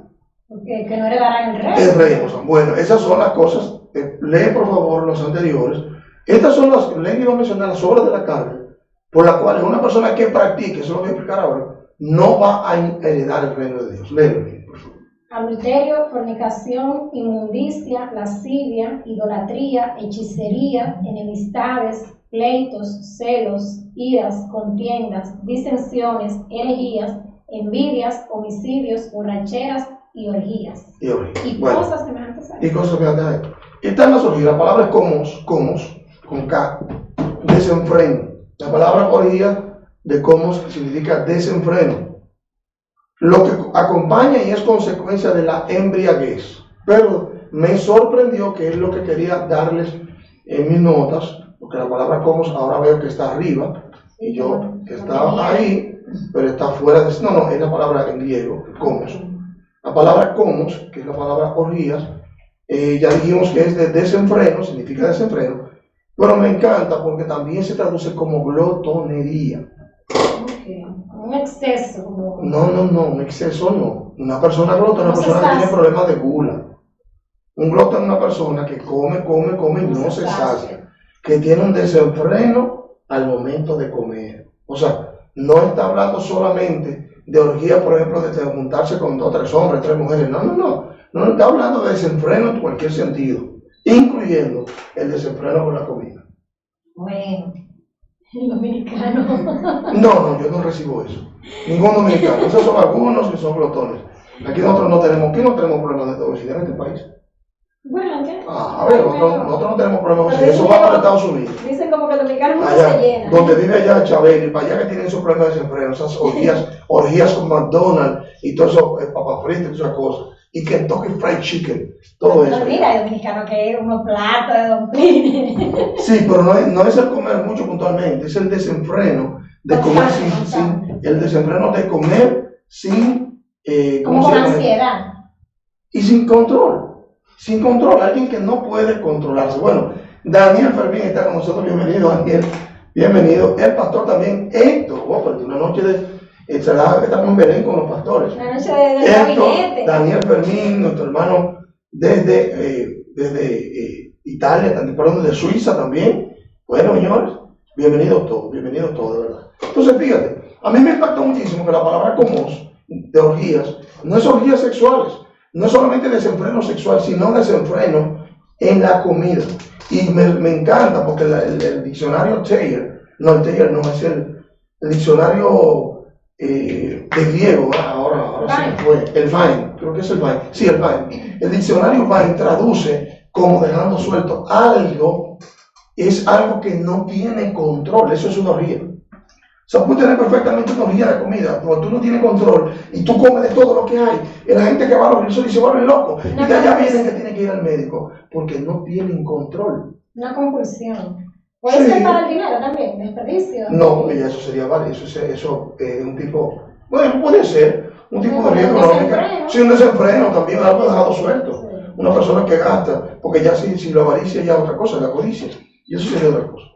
que no heredarán el reino. El reino. Bueno, esas son las cosas. Lee por favor los anteriores. Estas son las, Lenny va a mencionar las obras de la carne, por la cual una persona que practique, eso lo voy a explicar ahora, no va a heredar el reino de Dios. Léelo, por favor. Adulterio, fornicación, inmundicia, lascivia, idolatría, hechicería, enemistades, pleitos, celos, iras, contiendas, disensiones, herejías, envidias, homicidios, borracheras y orgías. Y bueno, cosas semejantes a y cosas semejantes a esto. Están las orgías. La palabra es comos, con K, desenfreno. La palabra orgía de comos significa desenfreno. Lo que acompaña y es consecuencia de la embriaguez. Pero me sorprendió, que es lo que quería darles en mis notas, porque la palabra comos ahora veo que está arriba, y yo estaba ahí, pero está fuera de... No, es la palabra en griego, comos. La palabra comos, que es la palabra orgías, ya dijimos que es de desenfreno, significa desenfreno, pero me encanta porque también se traduce como glotonería. Okay. Un exceso. No, un exceso no. Una persona glotona es una persona que tiene problemas de gula. Un glotón es una persona que come y no se sacia, que tiene un desenfreno al momento de comer. O sea, no está hablando solamente de orgía, por ejemplo, de juntarse con 2, 3 hombres, 3 mujeres. No está hablando de desenfreno en cualquier sentido, incluyendo el desenfreno con la comida. Bueno, el dominicano. No, yo no recibo eso. Ningún dominicano. Esos son algunos que son glotones. Aquí nosotros no tenemos problemas de obesidad en este país. Bueno, ¿qué? A ver, nosotros no tenemos problemas de obesidad. Eso va para Estados Unidos. Dicen como que el dominicano no allá, se llena. donde vive allá Chabeli, para allá que tienen esos problemas de desenfreno, esas orgías con McDonald's y todo eso, papas fritas y todas esas cosas. Y Kentucky Fried Chicken, todo eso. Mira, el dominicano que es unos platos de domplines. Sí, pero no es el comer mucho puntualmente, es el desenfreno de comer el desenfreno de comer sin, como con ansiedad. Y sin control, alguien que no puede controlarse. Bueno, Daniel Fermín está con nosotros, bienvenido Daniel, bienvenido. El pastor también, Héctor, una noche de... estamos en Belén con los pastores. Una noche de gabinete. Daniel Fermín, nuestro hermano desde Italia, perdón, de Suiza también. Bueno, señores, bienvenidos todos, de verdad. Entonces, fíjate, a mí me impactó muchísimo que la palabra comos, de orgías, no es orgías sexuales, no es solamente desenfreno sexual, sino desenfreno en la comida. Y me encanta porque el diccionario Thayer, es el diccionario de griego, ahora se me fue, el Vine, creo que es el Vine, sí, el Vine. El diccionario Vine traduce como dejando suelto algo, es algo que no tiene control, eso es una orgía. O sea, puedes tener perfectamente una orgía de comida, pero tú no tienes control y tú comes de todo lo que hay. Y la gente que va a los resorts se vuelve loco. Y de allá vienen que tienen que ir al médico porque no tienen control. Una compulsión. ¿Puede ser para el dinero también? ¿Desperdicio? No, porque ya eso sería válido. Eso es un tipo, bueno, puede ser un tipo de orgía económica. Sí, un desenfreno también, algo dejado suelto. Sí. Una persona que gasta, porque ya si la avaricia ya es otra cosa, la codicia. Y eso sería otra cosa.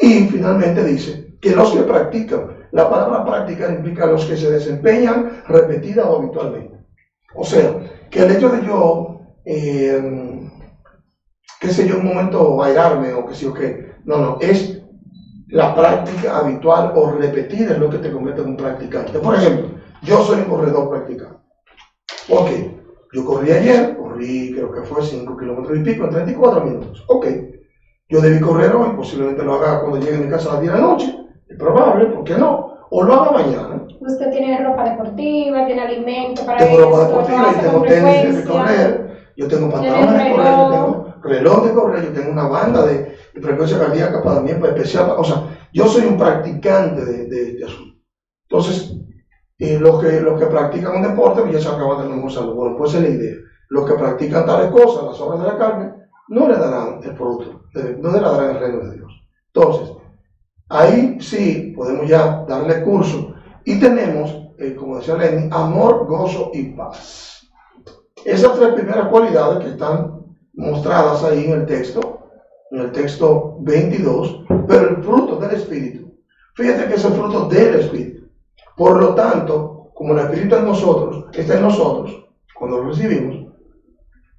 Y finalmente dice que los que practican, la palabra practicar implica los que se desempeñan repetida o habitualmente. O sea, que el hecho de yo, qué sé yo, un momento airarme o qué sé yo qué, no, es la práctica habitual o repetida es lo que te convierte en un practicante. Por ejemplo, yo soy un corredor practicante. Ok, yo corrí ayer, creo que fue 5 kilómetros y pico en 34 minutos. Ok, yo debí correr hoy, posiblemente lo haga cuando llegue a mi casa a las 10 de la noche. Es probable, ¿por qué no? O lo haga mañana. Usted tiene ropa deportiva, tiene alimento para tengo ropa deportiva, yo tengo tenis de correr, yo tengo pantalones de correr, yo tengo reloj de correr, yo tengo una banda de frecuencia cardíaca para mí, para especial. O sea, yo soy un practicante de este asunto. Entonces, los que practican un deporte, pues ya se acaban de mejor salud. Bueno, pues esa es la idea. Los que practican tales cosas, las obras de la carne, no le darán el producto, no le darán el reino de Dios. Entonces, ahí sí podemos ya darle curso y tenemos, como decía Lenny, amor, gozo y paz. Esas 3 primeras cualidades que están mostradas ahí en el texto 22, pero el fruto del Espíritu, fíjate que es el fruto del Espíritu. Por lo tanto, como el Espíritu está en nosotros, cuando lo recibimos,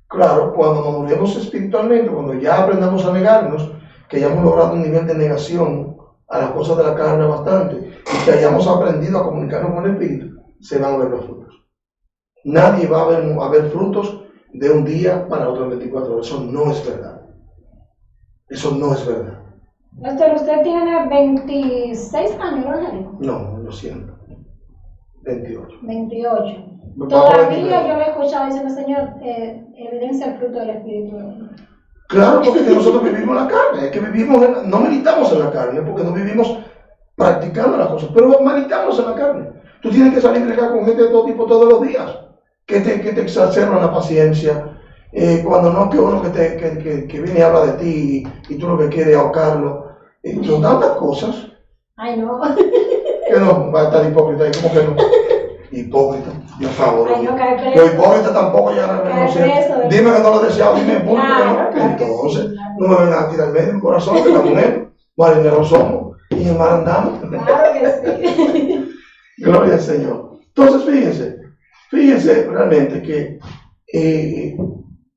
claro, cuando nos movemos espiritualmente, cuando ya aprendamos a negarnos, que ya hemos logrado un nivel de negación a las cosas de la carne bastante y que hayamos aprendido a comunicarnos con el Espíritu, se van a ver los frutos. Nadie va a ver frutos de un día para otro en 24 horas. Eso no es verdad. Eso no es verdad. Pastor, usted tiene 26 años, ¿no? No, lo siento. 28. 28. Todavía yo le he escuchado diciendo, Señor, evidencia el fruto del Espíritu. Claro, porque nosotros vivimos la carne, es que no militamos en la carne, porque no vivimos practicando las cosas, pero militamos en la carne. Tú tienes que salir de acá con gente de todo tipo todos los días, que te exacerban la paciencia, cuando no, que uno que viene y habla de ti y tú lo que quieres es ahorcarlo. Son tantas cosas. Ay, no. Que no va a estar hipócrita, ¿cómo que no? Hipócrita, Dios favor. Ay, no, los hipócritas tampoco llegan al reino cielo. Dime que no lo deseado, dime en público que no. Entonces, no me vengan a tirar medio el corazón, que la mujer, marineros somos y en mar andamos. Claro que sí. Gloria al Señor. Entonces, fíjense realmente que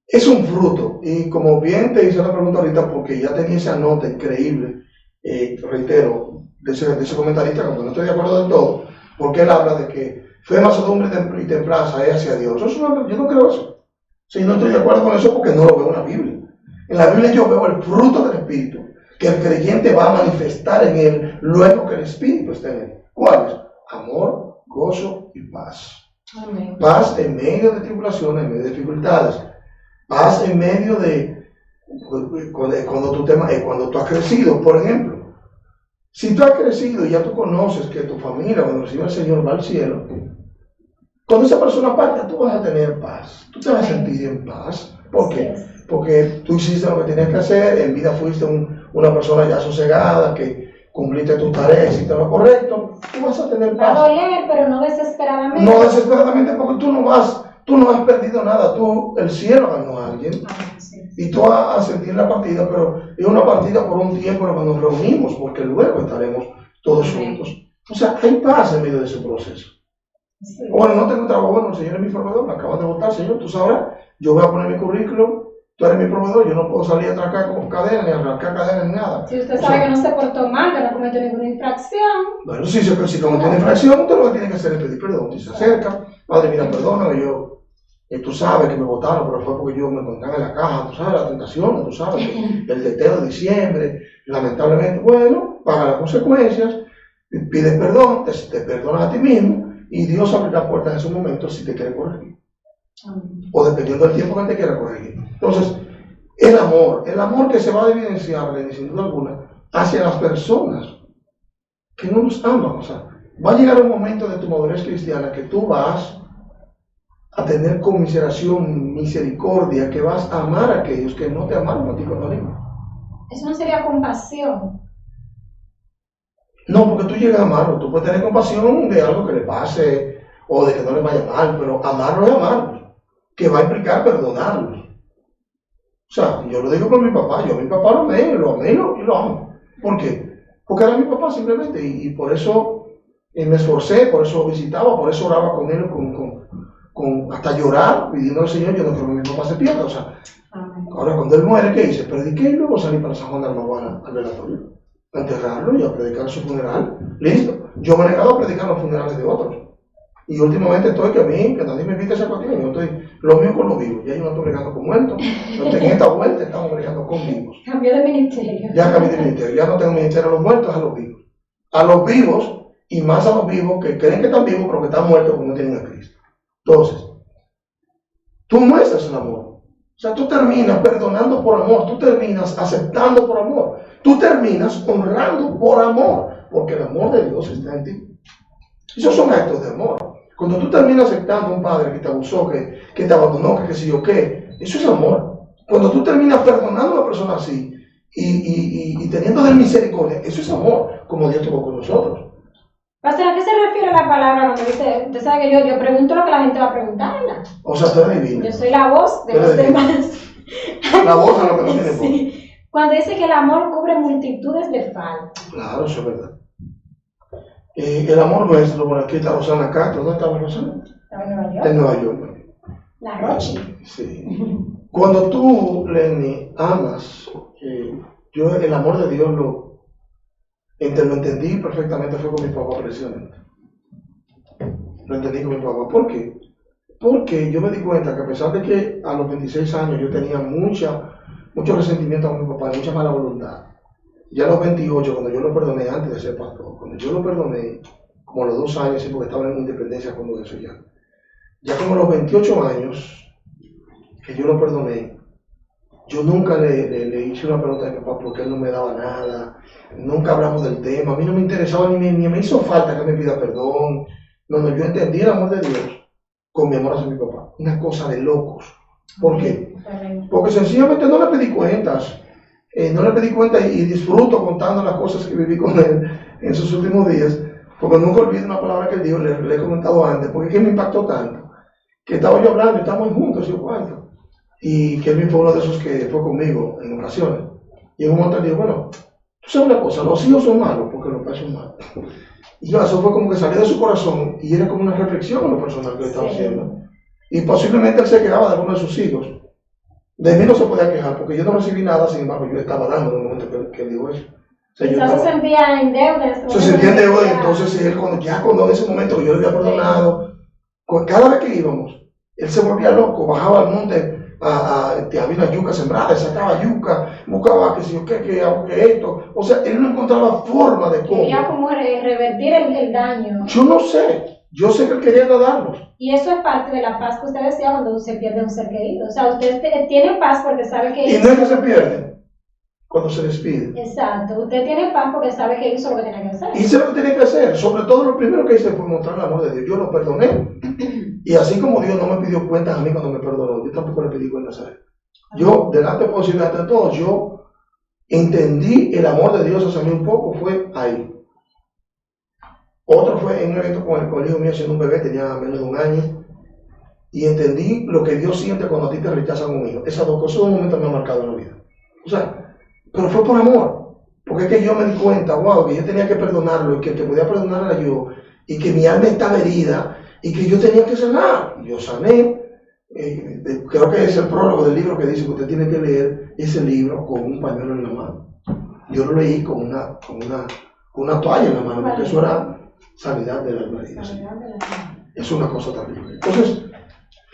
es un fruto. Y como bien te hice la pregunta ahorita, porque ya tenía esa nota increíble, reitero, de ese comentarista, aunque no estoy de acuerdo del todo, porque él habla de que fe, mansedumbre y templanza es hacia Dios. Yo no creo eso. Sí, no estoy de acuerdo con eso porque no lo veo en la Biblia. En la Biblia yo veo el fruto del Espíritu, que el creyente va a manifestar en él luego que el Espíritu esté en él. ¿Cuáles? Amor, gozo y paz. Amén. Paz en medio de tribulaciones, en medio de dificultades. Paz en medio de cuando tú has crecido, por ejemplo. Si tú has crecido y ya tú conoces que tu familia, cuando recibe al Señor, va al cielo, cuando esa persona parte, tú vas a tener paz. Tú te vas a sentir en paz. ¿Por qué? Porque tú hiciste lo que tenías que hacer, en vida fuiste una persona ya sosegada, que cumpliste tus tareas, hiciste lo correcto, tú vas a tener paz. Va a doler, pero no desesperadamente. No desesperadamente, porque tú no has perdido nada, el cielo ganó a alguien. Y tú vas a sentir la partida, pero es una partida por un tiempo en el que nos reunimos, porque luego estaremos todos juntos. O sea, hay paz en medio de ese proceso. Sí. Bueno, no tengo trabajo, bueno, el Señor es mi proveedor, me acaban de votar, Señor, tú sabrás, yo voy a poner mi currículum, tú eres mi proveedor, yo no puedo salir a atracar con cadena, ni arrancar cadena, ni nada. Si usted sabe que no se portó mal, que no cometió ninguna infracción. Bueno, si cometió una infracción, usted lo que tiene que hacer es pedir perdón. Si se acerca, Padre, mira, perdóname, tú sabes que me votaron, pero fue porque yo me encontraba en la caja, tú sabes, la tentación, tú sabes, el teteo de diciembre, lamentablemente, bueno, paga las consecuencias, pides perdón, te perdonas a ti mismo, y Dios abre la puerta en ese momento si te quiere corregir. O dependiendo del tiempo que te quiera corregir. Entonces, el amor que se va a evidenciar, sin duda alguna, hacia las personas que no nos aman. O sea, va a llegar un momento de tu madurez cristiana que tú vas a tener conmiseración, misericordia, que vas a amar a aquellos que no te amaron a ti cuando eres. Eso no sería compasión. No, porque tú llegas a amarlo, tú puedes tener compasión de algo que le pase o de que no le vaya mal, pero amarlo es amarlo, que va a implicar perdonarlo. O sea, yo lo digo por mi papá, yo a mi papá lo amé y lo amo. ¿Por qué? Porque era mi papá simplemente y por eso me esforcé, por eso lo visitaba, por eso oraba con él, hasta llorar, pidiendo al Señor, yo no quiero que mi papá se pierda. O sea, ahora cuando él muere, ¿qué hice? Prediqué y luego salí para San Juan de Armaguana al velatorio, a enterrarlo y a predicar su funeral. Listo. Yo me he negado a predicar los funerales de otros. Y últimamente estoy que nadie me invite a ese partido, yo estoy lo mío con los vivos. Ya yo no estoy bregando con muertos. En esta vuelta estamos bregando con vivos. Cambió de ministerio. Ya cambié de ministerio. Ya no tengo ministerio a los muertos, a los vivos. A los vivos y más a los vivos que creen que están vivos pero que están muertos porque no tienen a Cristo. Entonces, tú muestras el amor. O sea, tú terminas perdonando por amor, tú terminas aceptando por amor, tú terminas honrando por amor, porque el amor de Dios está en ti. Esos son actos de amor. Cuando tú terminas aceptando a un padre que te abusó, que te abandonó, que qué sé yo qué, eso es amor. Cuando tú terminas perdonando a una persona así y teniendo de misericordia, eso es amor, como Dios tuvo con nosotros. Pastor, ¿a qué se refiere la palabra cuando dice, usted sabe que yo pregunto lo que la gente va a preguntar, ¿verdad? O sea, tú eres divino. Yo soy la voz de los demás. La voz es lo que no tiene voz. Sí. Cuando dice que el amor cubre multitudes de faltas. Claro, eso es verdad. El amor nuestro, bueno, aquí está Rosana Castro. ¿Dónde estaba Rosana? Estaba en Nueva York. En Nueva York. La Rochi. Sí. Cuando tú, Lenny, amas, el amor de Dios Lo entendí perfectamente, fue con mi papá precisamente. Lo entendí con mi papá. ¿Por qué? Porque yo me di cuenta que a pesar de que a los 26 años yo tenía mucho resentimiento con mi papá, mucha mala voluntad, ya a los 28, cuando yo lo perdoné antes de ser pastor, cuando yo lo perdoné, como a los 2 años, sí, porque estaba en independencia cuando eso ya como a los 28 años que yo lo perdoné, yo nunca le hice una pregunta a mi papá porque él no me daba nada, nunca hablamos del tema, a mí no me interesaba ni me hizo falta que me pida perdón. No, yo entendí el amor de Dios con mi amor hacia mi papá, una cosa de locos. ¿Por qué? Porque sencillamente no le pedí cuentas, y disfruto contando las cosas que viví con él en sus últimos días, porque nunca olvido una palabra que él dijo, le he comentado antes, porque es que me impactó tanto, que estaba yo hablando, estábamos juntos, yo cuento. Y Kelvin fue uno de esos que fue conmigo en ocasiones. Y en un momento dijo, bueno, tú sabes una cosa, los hijos son malos porque los padres son malos. Y yo, eso fue como que salió de su corazón y era como una reflexión en lo personal que le estaba haciendo. Y posiblemente él se quejaba de alguno de sus hijos. De mí no se podía quejar porque yo no recibí nada, sin embargo yo estaba dando en el momento que él dijo eso. O sea, entonces se sentía en deuda. Se sentía en deuda y entonces él cuando en ese momento que yo le había perdonado, cada vez que íbamos, él se volvía loco, bajaba al monte, había una yuca sembrada, sacaba yuca, buscaba que si yo que esto, o sea, él no encontraba forma de cómo. Quería como revertir el daño. Yo no sé, yo sé que él quería darnos. Y eso es parte de la paz que usted decía cuando se pierde un ser querido. O sea, usted tiene paz porque sabe que... Y no es que se pierde, cuando se despide. Exacto, usted tiene paz porque sabe que hizo lo que tenía que hacer. Hice lo que tenía que hacer, sobre todo lo primero que hice fue mostrar el amor de Dios, yo lo perdoné. Y así como Dios no me pidió cuentas a mí cuando me perdonó, yo tampoco le pedí cuentas a él. Yo, delante de posibilidades de todos, yo entendí el amor de Dios hacia mí un poco, fue ahí. Otro fue en un evento con el hijo mío siendo un bebé, tenía menos de 1 año, y entendí lo que Dios siente cuando a ti te rechazan un hijo. Esas dos cosas, un momento me han marcado en la vida. O sea, pero fue por amor, porque es que yo me di cuenta, wow, que yo tenía que perdonarlo, y que el que podía perdonar era yo, y que mi alma estaba herida, y que yo tenía que sanar. Yo sané. Creo que es el prólogo del libro que dice que usted tiene que leer ese libro con un pañuelo en la mano. Yo lo leí con una toalla en la mano, porque eso era sanidad de la alma herida. Es una cosa terrible. Entonces,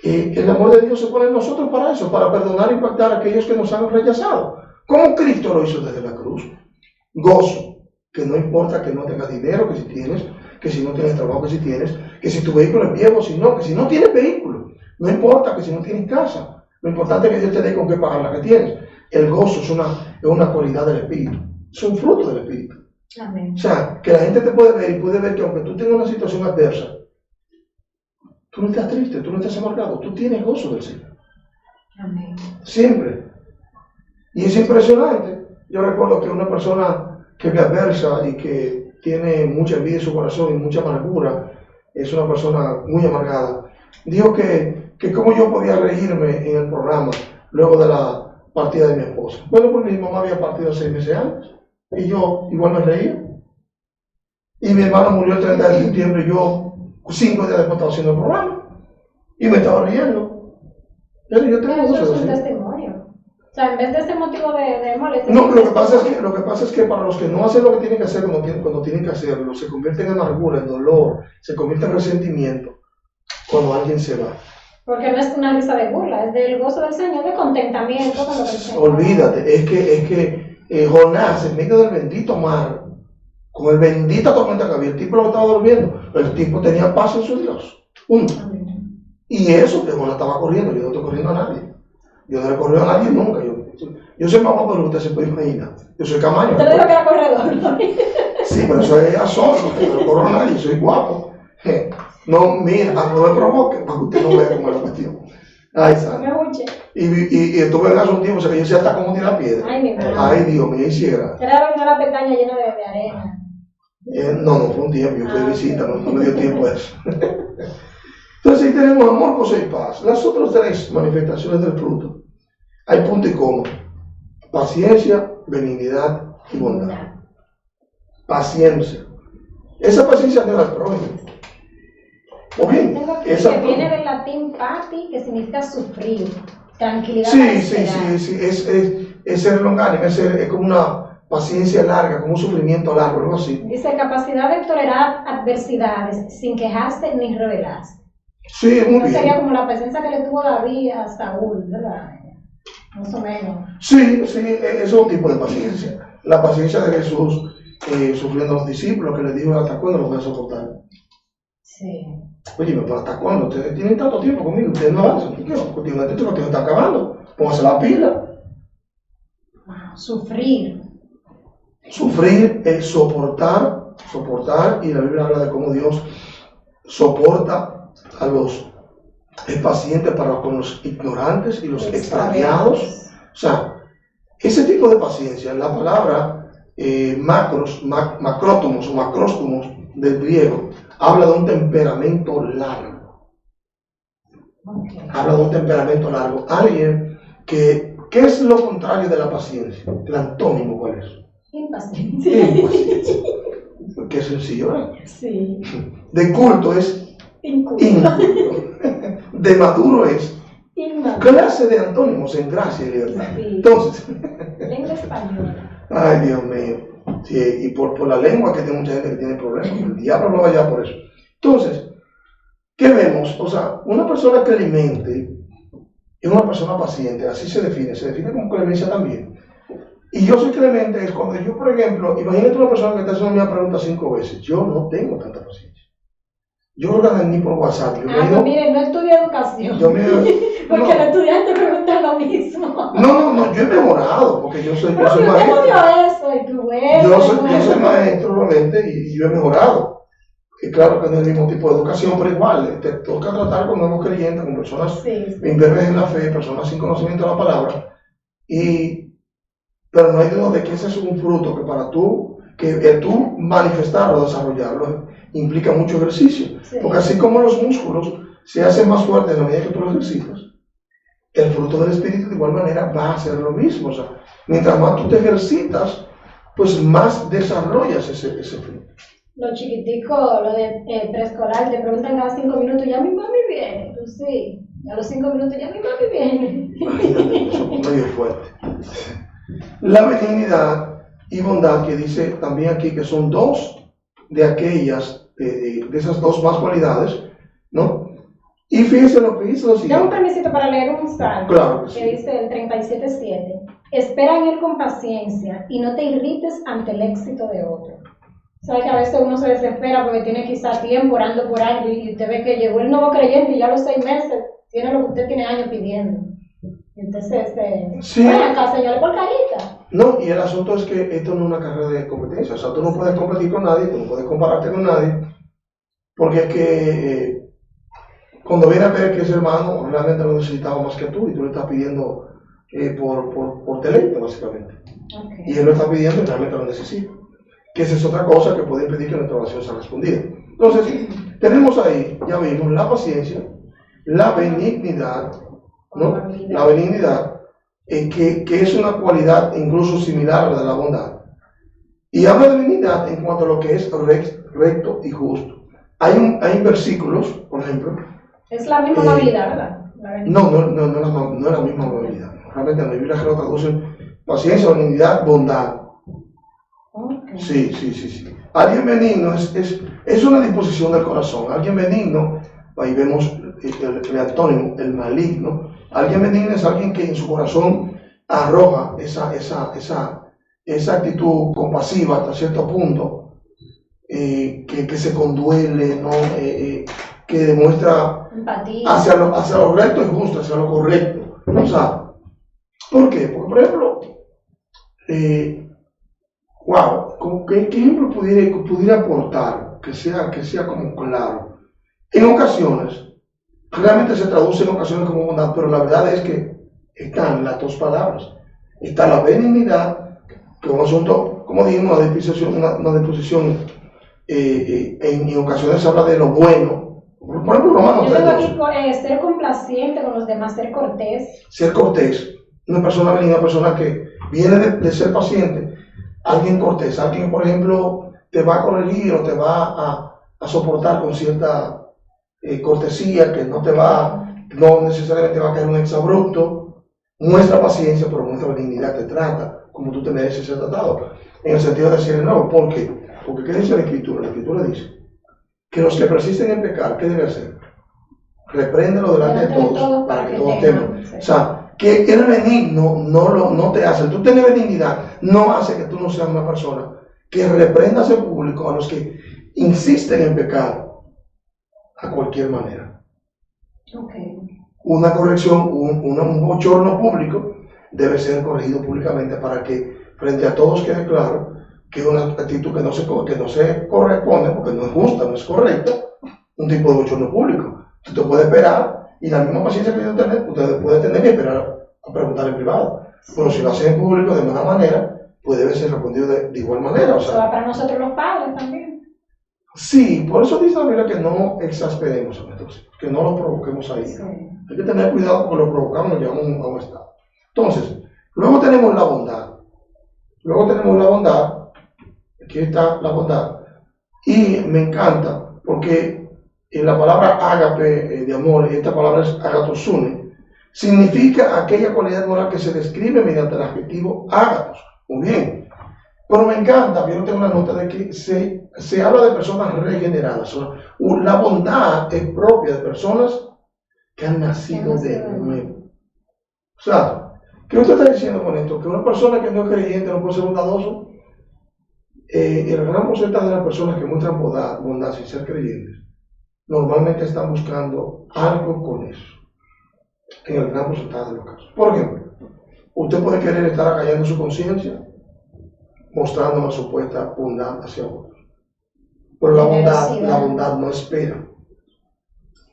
el amor de Dios se pone en nosotros para eso, para perdonar y impactar a aquellos que nos han rechazado. Como Cristo lo hizo desde la cruz. Gozo, que no importa que no tengas dinero, que si tienes, que si no tienes trabajo, que si tienes, que si tu vehículo es viejo, que si no tienes vehículo, no importa que si no tienes casa, lo importante es que Dios te dé con qué pagar la que tienes. El gozo es una cualidad del Espíritu, es un fruto del Espíritu. Amén. O sea, que la gente te puede ver y puede ver que aunque tú tengas una situación adversa, tú no estás triste, tú no estás amargado, tú tienes gozo del Señor. Amén. Siempre. Y es impresionante. Yo recuerdo que una persona que me adversa y que tiene mucha envidia en su corazón y mucha amargura, es una persona muy amargada, dijo que cómo yo podía reírme en el programa luego de la partida de mi esposa. Bueno, pues mi mamá había partido 6 meses antes y yo igual me reía. Y mi hermano murió el 30 de septiembre y yo 5 días después estaba haciendo el programa y me estaba riendo. Yo tengo eso es un así. testimonio. O sea, en vez de ese motivo de molestia. No, lo que pasa es que para los que no hacen lo que tienen que hacer cuando tienen que hacerlo, se convierte en amargura, en dolor, se convierte en resentimiento cuando alguien se va. Porque no es una risa de burla, es del gozo del Señor, de contentamiento con lo que el Señor. Olvídate, es que Jonás, en medio del bendito mar, con el bendita tormenta que había, el tipo lo estaba durmiendo, pero el tipo tenía paz en su Dios. Y eso que Jonás estaba corriendo, yo no estoy corriendo a nadie. Yo no le corrió a nadie nunca. Yo soy más guapo de lo que usted se puede imaginar. Yo soy Camaño. Te lo digo que era corredor, ¿no? Sí, pero eso es asombro, que no corro a nadie, soy guapo. No, mira, no me provoque, para que usted no vea cómo es la cuestión. Ay, ¿sabes? No me escuche. Y estuve en hace un tiempo, o sea que yo sé hasta cómo tirar piedra. Ay, mi madre. Ay, Dios mío, hiciera. Era ver la pestaña llena de arena. No fue un tiempo, yo fui de visita, no me dio tiempo a eso. Entonces ahí tenemos amor, gozo y paz. Las otras 3 manifestaciones del fruto, hay punto y coma: paciencia, benignidad y bondad. Paciencia. Esa paciencia no la prójimo. ¿Ok? Que viene del latín pati, que significa sufrir, tranquilidad. Sí, es ser longánime, es como paciencia larga, como un sufrimiento largo, algo así. Dice capacidad de tolerar adversidades sin quejarse ni rebelarse. Sí, muy Eso bien. sería como la paciencia que le tuvo David a Saúl, ¿verdad? Más o menos. Sí, eso es un tipo de paciencia. La paciencia de Jesús sufriendo a los discípulos, que les dijo, ¿hasta cuándo lo voy a soportar? Sí. Oye, pero ¿hasta cuándo? Ustedes tienen tanto tiempo conmigo, ustedes no avanzan. ¿Por qué? Continuamente esto no te está acabando. Póngase la pila. Wow, sufrir. Sufrir es soportar, y la Biblia habla de cómo Dios soporta a los pacientes para con los ignorantes y los extraviados. O sea, ese tipo de paciencia, la palabra macrótomos o macróstomos del griego, habla de un temperamento largo. Okay. Habla de un temperamento largo. Alguien ¿qué es lo contrario de la paciencia? El antónimo, ¿cuál es? Impaciencia. Impaciencia. Qué sencillo, ¿verdad? Sí. De culto es Inculto. De maduro es Inmaduro. clase de antónimos en gracia y libertad. Sí. Entonces, Lengua española. ay Dios mío, sí, y por la lengua que tiene mucha gente que tiene problemas, el diablo no vaya por eso. Entonces, ¿qué vemos? O sea, una persona clemente es una persona paciente, así se define como clemencia también. Y yo soy clemente es cuando yo, por ejemplo, imagínate una persona que te hace una pregunta 5 veces, yo no tengo tanta paciencia. Yo organizé por WhatsApp. Pues mire, no estudia educación. Porque los estudiantes preguntan lo mismo. No, yo he mejorado, porque yo soy maestro. Eso, y tú yo soy maestro, obviamente, y yo he mejorado. Y claro que no es el mismo tipo de educación, pero igual, te toca tratar con nuevos creyentes, con personas imberbes en la fe, personas sin conocimiento de la palabra, pero no hay duda de que ese es un fruto que para tú manifestarlo, desarrollarlo, implica mucho ejercicio. Sí. Porque así como los músculos se hacen más fuertes en la medida que tú los ejercitas, el fruto del Espíritu de igual manera va a hacer lo mismo. O sea, mientras más tú te ejercitas, pues más desarrollas ese fruto. Los chiquiticos, lo de preescolar, te preguntan cada 5 minutos, ¿ya mi mami viene? Tú sí. A los 5 minutos, ¿ya mi mami viene? Imagínate, eso es medio fuerte. La benignidad y bondad, que dice también aquí que son dos de aquellas, de esas dos más cualidades, ¿no? Y fíjense lo que dice lo siguiente. Tengo un permisito para leer un salmo, claro que dice el 37:7. Espera en él con paciencia y no te irrites ante el éxito de otro. Sabes que a veces uno se desespera porque tiene quizá tiempo orando por algo y usted ve que llegó el nuevo creyente y ya a los 6 meses tiene lo que usted tiene años pidiendo. Entonces, bueno, acá señores por carita. No, y el asunto es que esto no es una carrera de competencia. O sea, tú no puedes competir con nadie, tú no puedes compararte con nadie, porque es que cuando viene a ver que ese hermano realmente lo necesitaba más que tú y tú le estás pidiendo por deleite, básicamente. Okay. Y él lo está pidiendo y realmente lo necesita. Que esa es otra cosa que puede impedir que nuestra oración sea respondida. Entonces, tenemos ahí, ya vimos, la paciencia, la benignidad, ¿no? La benignidad, que es una cualidad incluso similar a la de la bondad. Y habla de benignidad en cuanto a lo que es recto y justo. Hay versículos, por ejemplo. Es la misma amabilidad, ¿verdad? No es la misma amabilidad. Realmente en la Biblia que lo traducen paciencia, benignidad, bondad. Okay. Sí. Alguien benigno es una disposición del corazón. Alguien benigno, ahí vemos el antónimo, el maligno. Alguien benigno es alguien que en su corazón arroja esa actitud compasiva hasta cierto punto, que se conduele, ¿no? Que demuestra empatía hacia lo recto y justo, hacia lo correcto. O sea, ¿por qué? Porque, por ejemplo, ¿qué ejemplo pudiera aportar que sea como claro? En ocasiones, realmente se traduce en ocasiones como bondad, pero la verdad es que están las dos palabras. Está la benignidad, que es un asunto, como dijimos, una disposición en ocasiones se habla de lo bueno. Por ejemplo, Romanos 3:12. Yo tengo aquí ser complaciente con los demás, ser cortés. Ser cortés. Una persona benigna, una persona que viene de ser paciente. Alguien cortés, alguien, por ejemplo, te va a corregir o te va a soportar con cierta cortesía, que no necesariamente va a caer un exabrupto, muestra paciencia, pero muestra benignidad, te trata como tú te mereces ser tratado. En el sentido de decir, no, ¿por qué? Porque ¿qué dice la Escritura? La Escritura dice que los que persisten en pecar, ¿qué debe hacer? Repréndelo delante de todos para que todos teman. O sea, que el benigno no te hace, tú tener benignidad no hace que tú no seas una persona que reprendas en público a los que insisten en pecar a cualquier manera. Okay. Una corrección, un bochorno público debe ser corregido públicamente para que frente a todos quede claro que es una actitud que no se corresponde, porque no es justa, no es correcta, un tipo de bochorno público. Tú te puedes esperar y la misma paciencia que yo tener, usted puede tener que esperar a preguntar en privado. Pero si lo hace en público de mala manera, pues debe ser respondido de igual manera. O sea, eso va para nosotros los padres también. Sí, por eso dice la Biblia que no exasperemos a nuestros hijos, que no los provoquemos a ellos. Sí. Hay que tener cuidado porque lo provocamos y lo llevamos a un estado. Entonces, luego tenemos la bondad. Aquí está la bondad. Y me encanta porque en la palabra ágape de amor, esta palabra es agatosune, significa aquella cualidad moral que se describe mediante el adjetivo ágatos. Muy bien. Pero me encanta, yo tengo una nota de que se habla de personas regeneradas. La bondad es propia de personas que han nacido de nuevo. O sea, ¿qué usted está diciendo con esto? Que una persona que no es creyente no puede ser bondadoso. El gran porcentaje de las personas que muestran bondad sin ser creyentes normalmente están buscando algo con eso. En el gran porcentaje de los casos. Por ejemplo, usted puede querer estar acallando su conciencia mostrando una supuesta bondad hacia otros. Pero la bondad no espera.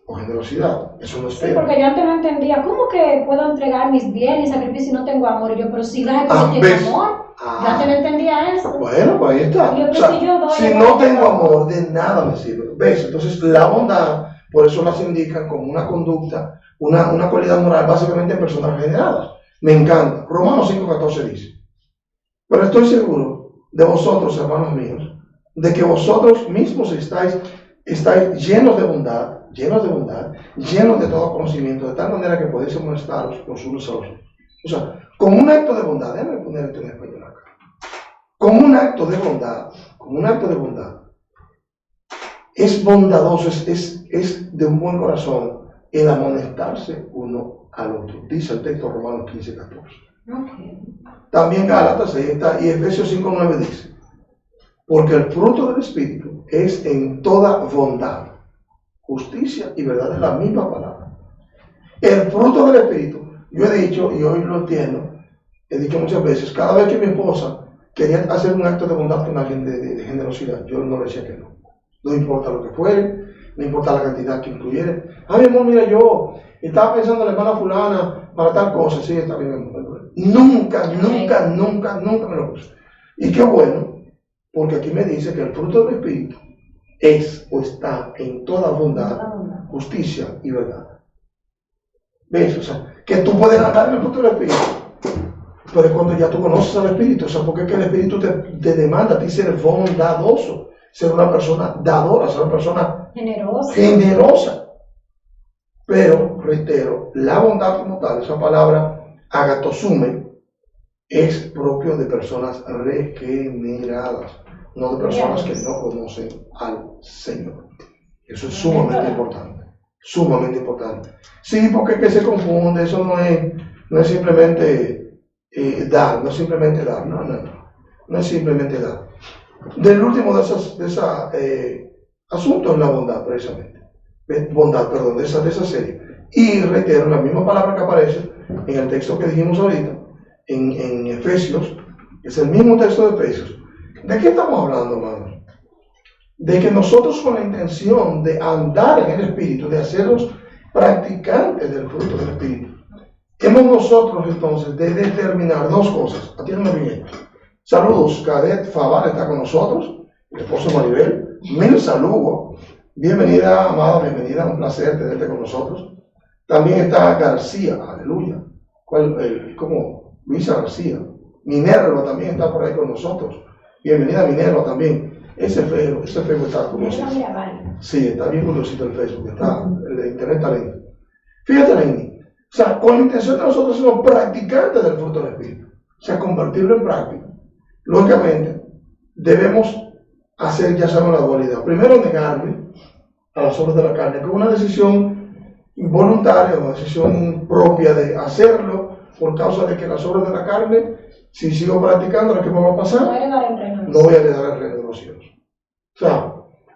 O generosidad, eso no espera. Sí, porque yo antes no entendía, ¿cómo que puedo entregar mis bienes y sacrificios si no tengo amor? Y yo, pero si das que no tienes amor, yo antes no entendía eso. Bueno, pues ahí está. Yo, o sea, si no tengo amor, de nada me sirve. ¿Ves? Entonces la bondad, por eso las indican como una conducta, una cualidad moral básicamente en personas regeneradas. Me encanta. Romanos 5:14 dice, pero estoy seguro de vosotros, hermanos míos, de que vosotros mismos estáis llenos de bondad, llenos de todo conocimiento, de tal manera que podéis amonestaros los unos a los otros. O sea, con un acto de bondad, déjame poner esto en español acá. Con un acto de bondad, es bondadoso, es de un buen corazón el amonestarse uno al otro. Dice el texto Romanos 15:14. Okay. También Gálatas ahí está, y Efesios 5:9 dice, porque el fruto del Espíritu es en toda bondad, justicia y verdad, es la misma palabra. El fruto del Espíritu, yo he dicho, y hoy lo entiendo, he dicho muchas veces, cada vez que mi esposa quería hacer un acto de bondad con alguien de generosidad, yo no le decía que no. No importa lo que fuere, no importa la cantidad que incluyera. Mi amor, mira, yo estaba pensando en la hermana fulana para tal cosa, sí, está bien, amor. Nunca me lo puse. Y qué bueno, porque aquí me dice que el fruto del Espíritu es o está en toda bondad, justicia y verdad. ¿Ves? O sea, que tú puedes andar en el fruto del Espíritu, pero es cuando ya tú conoces al Espíritu. O sea, porque es que el Espíritu te demanda a ti ser bondadoso, ser una persona dadora, ser una persona generosa. Pero, reitero, la bondad como tal, esa palabra agatosume, es propio de personas regeneradas, no de personas que no conocen al Señor. Eso es sumamente importante, sumamente importante. Sí, porque que se confunde, eso no es simplemente dar, no es simplemente dar, no es simplemente dar. Del último de esos asuntos es la bondad, precisamente. De esa serie. Y reitero, la misma palabra que aparece en el texto que dijimos ahorita, en Efesios, es el mismo texto de Efesios. ¿De qué estamos hablando, hermanos? De que nosotros, con la intención de andar en el Espíritu, de hacernos practicantes del fruto del Espíritu, hemos nosotros entonces de determinar dos cosas. Atiéndame bien. Saludos, Cadet Faval está con nosotros, el esposo Maribel. Mil saludos. Bienvenida, amada, bienvenida, un placer tenerte con nosotros. También está García, aleluya. Como Luisa García. Minerva también está por ahí con nosotros. Bienvenida, Minerva también. Ese Facebook está curiosito. Sí, está bien curiosito el Facebook, el internet está lento. Fíjate, Lenny. O sea, con la intención de nosotros ser practicantes del fruto del Espíritu. O sea, convertirlo en práctica, lógicamente debemos hacer, ya sabemos la dualidad. Primero, negarme a las obras de la carne, que es una decisión voluntaria, una decisión propia de hacerlo por causa de que las obras de la carne, si sigo practicando, ¿qué me va a pasar? No voy a heredar el reino de los cielos. O sea,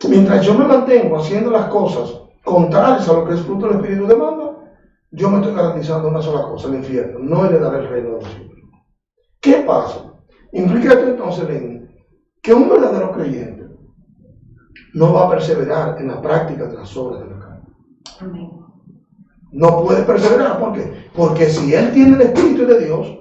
mientras yo me mantengo haciendo las cosas contrarias a lo que el fruto del Espíritu demanda, yo me estoy garantizando una sola cosa, el infierno, no heredar el reino de los cielos. ¿Qué pasa? Implica esto entonces, Lenin, que un verdadero creyente no va a perseverar en la práctica de las obras de la carne. Amén. No puede perseverar, ¿por qué? Porque si él tiene el Espíritu de Dios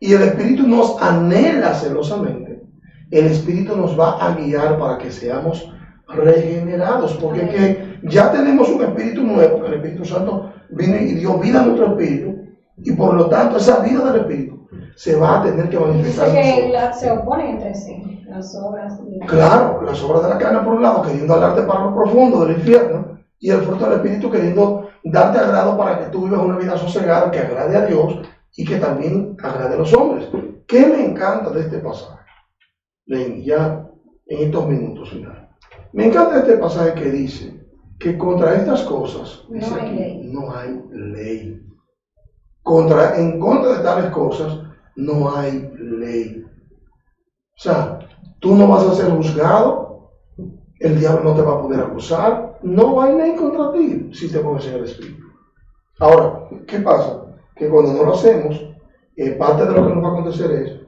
y el Espíritu nos anhela celosamente, el Espíritu nos va a guiar para que seamos regenerados, porque que ya tenemos un Espíritu nuevo, que el Espíritu Santo vino y dio vida a nuestro Espíritu, y por lo tanto esa vida del Espíritu se va a tener que manifestar. Dice que se oponen entre sí, las obras. Claro, las obras de la carne por un lado, queriendo hablarte para lo profundo del infierno, y el fruto del Espíritu queriendo darte agrado para que tú vivas una vida sosegada que agrade a Dios y que también agrade a los hombres. ¿Qué me encanta de este pasaje? Ya en estos minutos finales. Me encanta este pasaje que dice que contra estas cosas dice No hay aquí, ley. no hay ley. En contra de tales cosas no hay ley. O sea, tú no vas a ser juzgado, el diablo no te va a poder acusar, no hay ley contra ti si te pones en el Espíritu. Ahora, ¿qué pasa? Que cuando no lo hacemos, parte de lo que nos va a acontecer es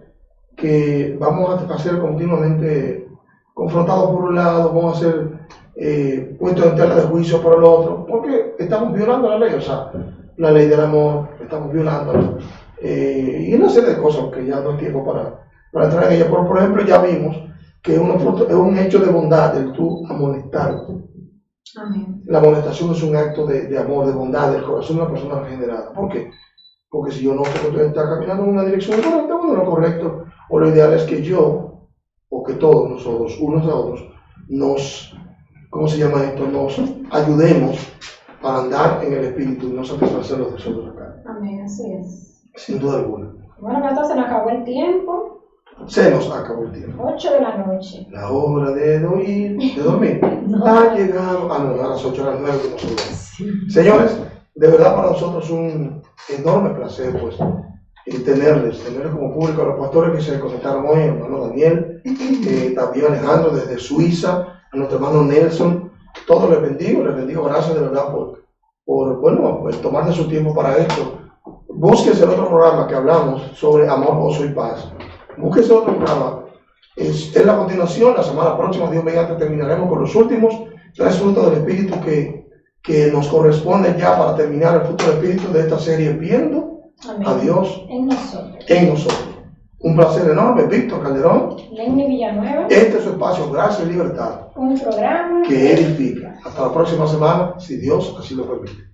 que vamos a ser continuamente confrontados por un lado, vamos a ser puestos en tela de juicio por el otro, porque estamos violando la ley, o sea, la ley del amor, estamos violándola, y una serie de cosas que ya no hay tiempo para entrar en ella. Por ejemplo, ya vimos que es un hecho de bondad el tú amonestar. Amén. La amonestación es un acto de amor, de bondad del corazón de una persona regenerada. ¿Por qué? Porque si yo no sé que tú estás caminando en una dirección correcta, bueno, lo correcto o lo ideal es que yo, o que todos nosotros, unos a otros, nos, ¿cómo se llama esto? Nos ayudemos para andar en el Espíritu y no satisfacer los deseos de la carne. Amén, así es. Sin duda alguna. Bueno, entonces se nos acabó el tiempo. Se nos acabó el tiempo. 8 de la noche. La hora de dormir No. ha llegado. Ah, no, a las 8 de la 9 que nos subimos. Sí. Señores, de verdad para nosotros es un enorme placer, pues, tenerles como público a los pastores que se conectaron hoy, el hermano Daniel, también Alejandro desde Suiza, a nuestro hermano Nelson. Todos les bendigo, gracias de verdad por tomarse su tiempo para esto. Búsquese el otro programa que hablamos sobre amor, gozo y paz. Búsquese otro programa. Es la continuación, la semana próxima, Dios mediante, terminaremos con los últimos 3 frutos del Espíritu que nos corresponden ya para terminar el fruto del Espíritu de esta serie, viendo Amén. a Dios En nosotros. Un placer enorme, Víctor Calderón. Lenny Villanueva. Este es su espacio, Gracia y Libertad, Un programa que edifica. Hasta la próxima semana, si Dios así lo permite.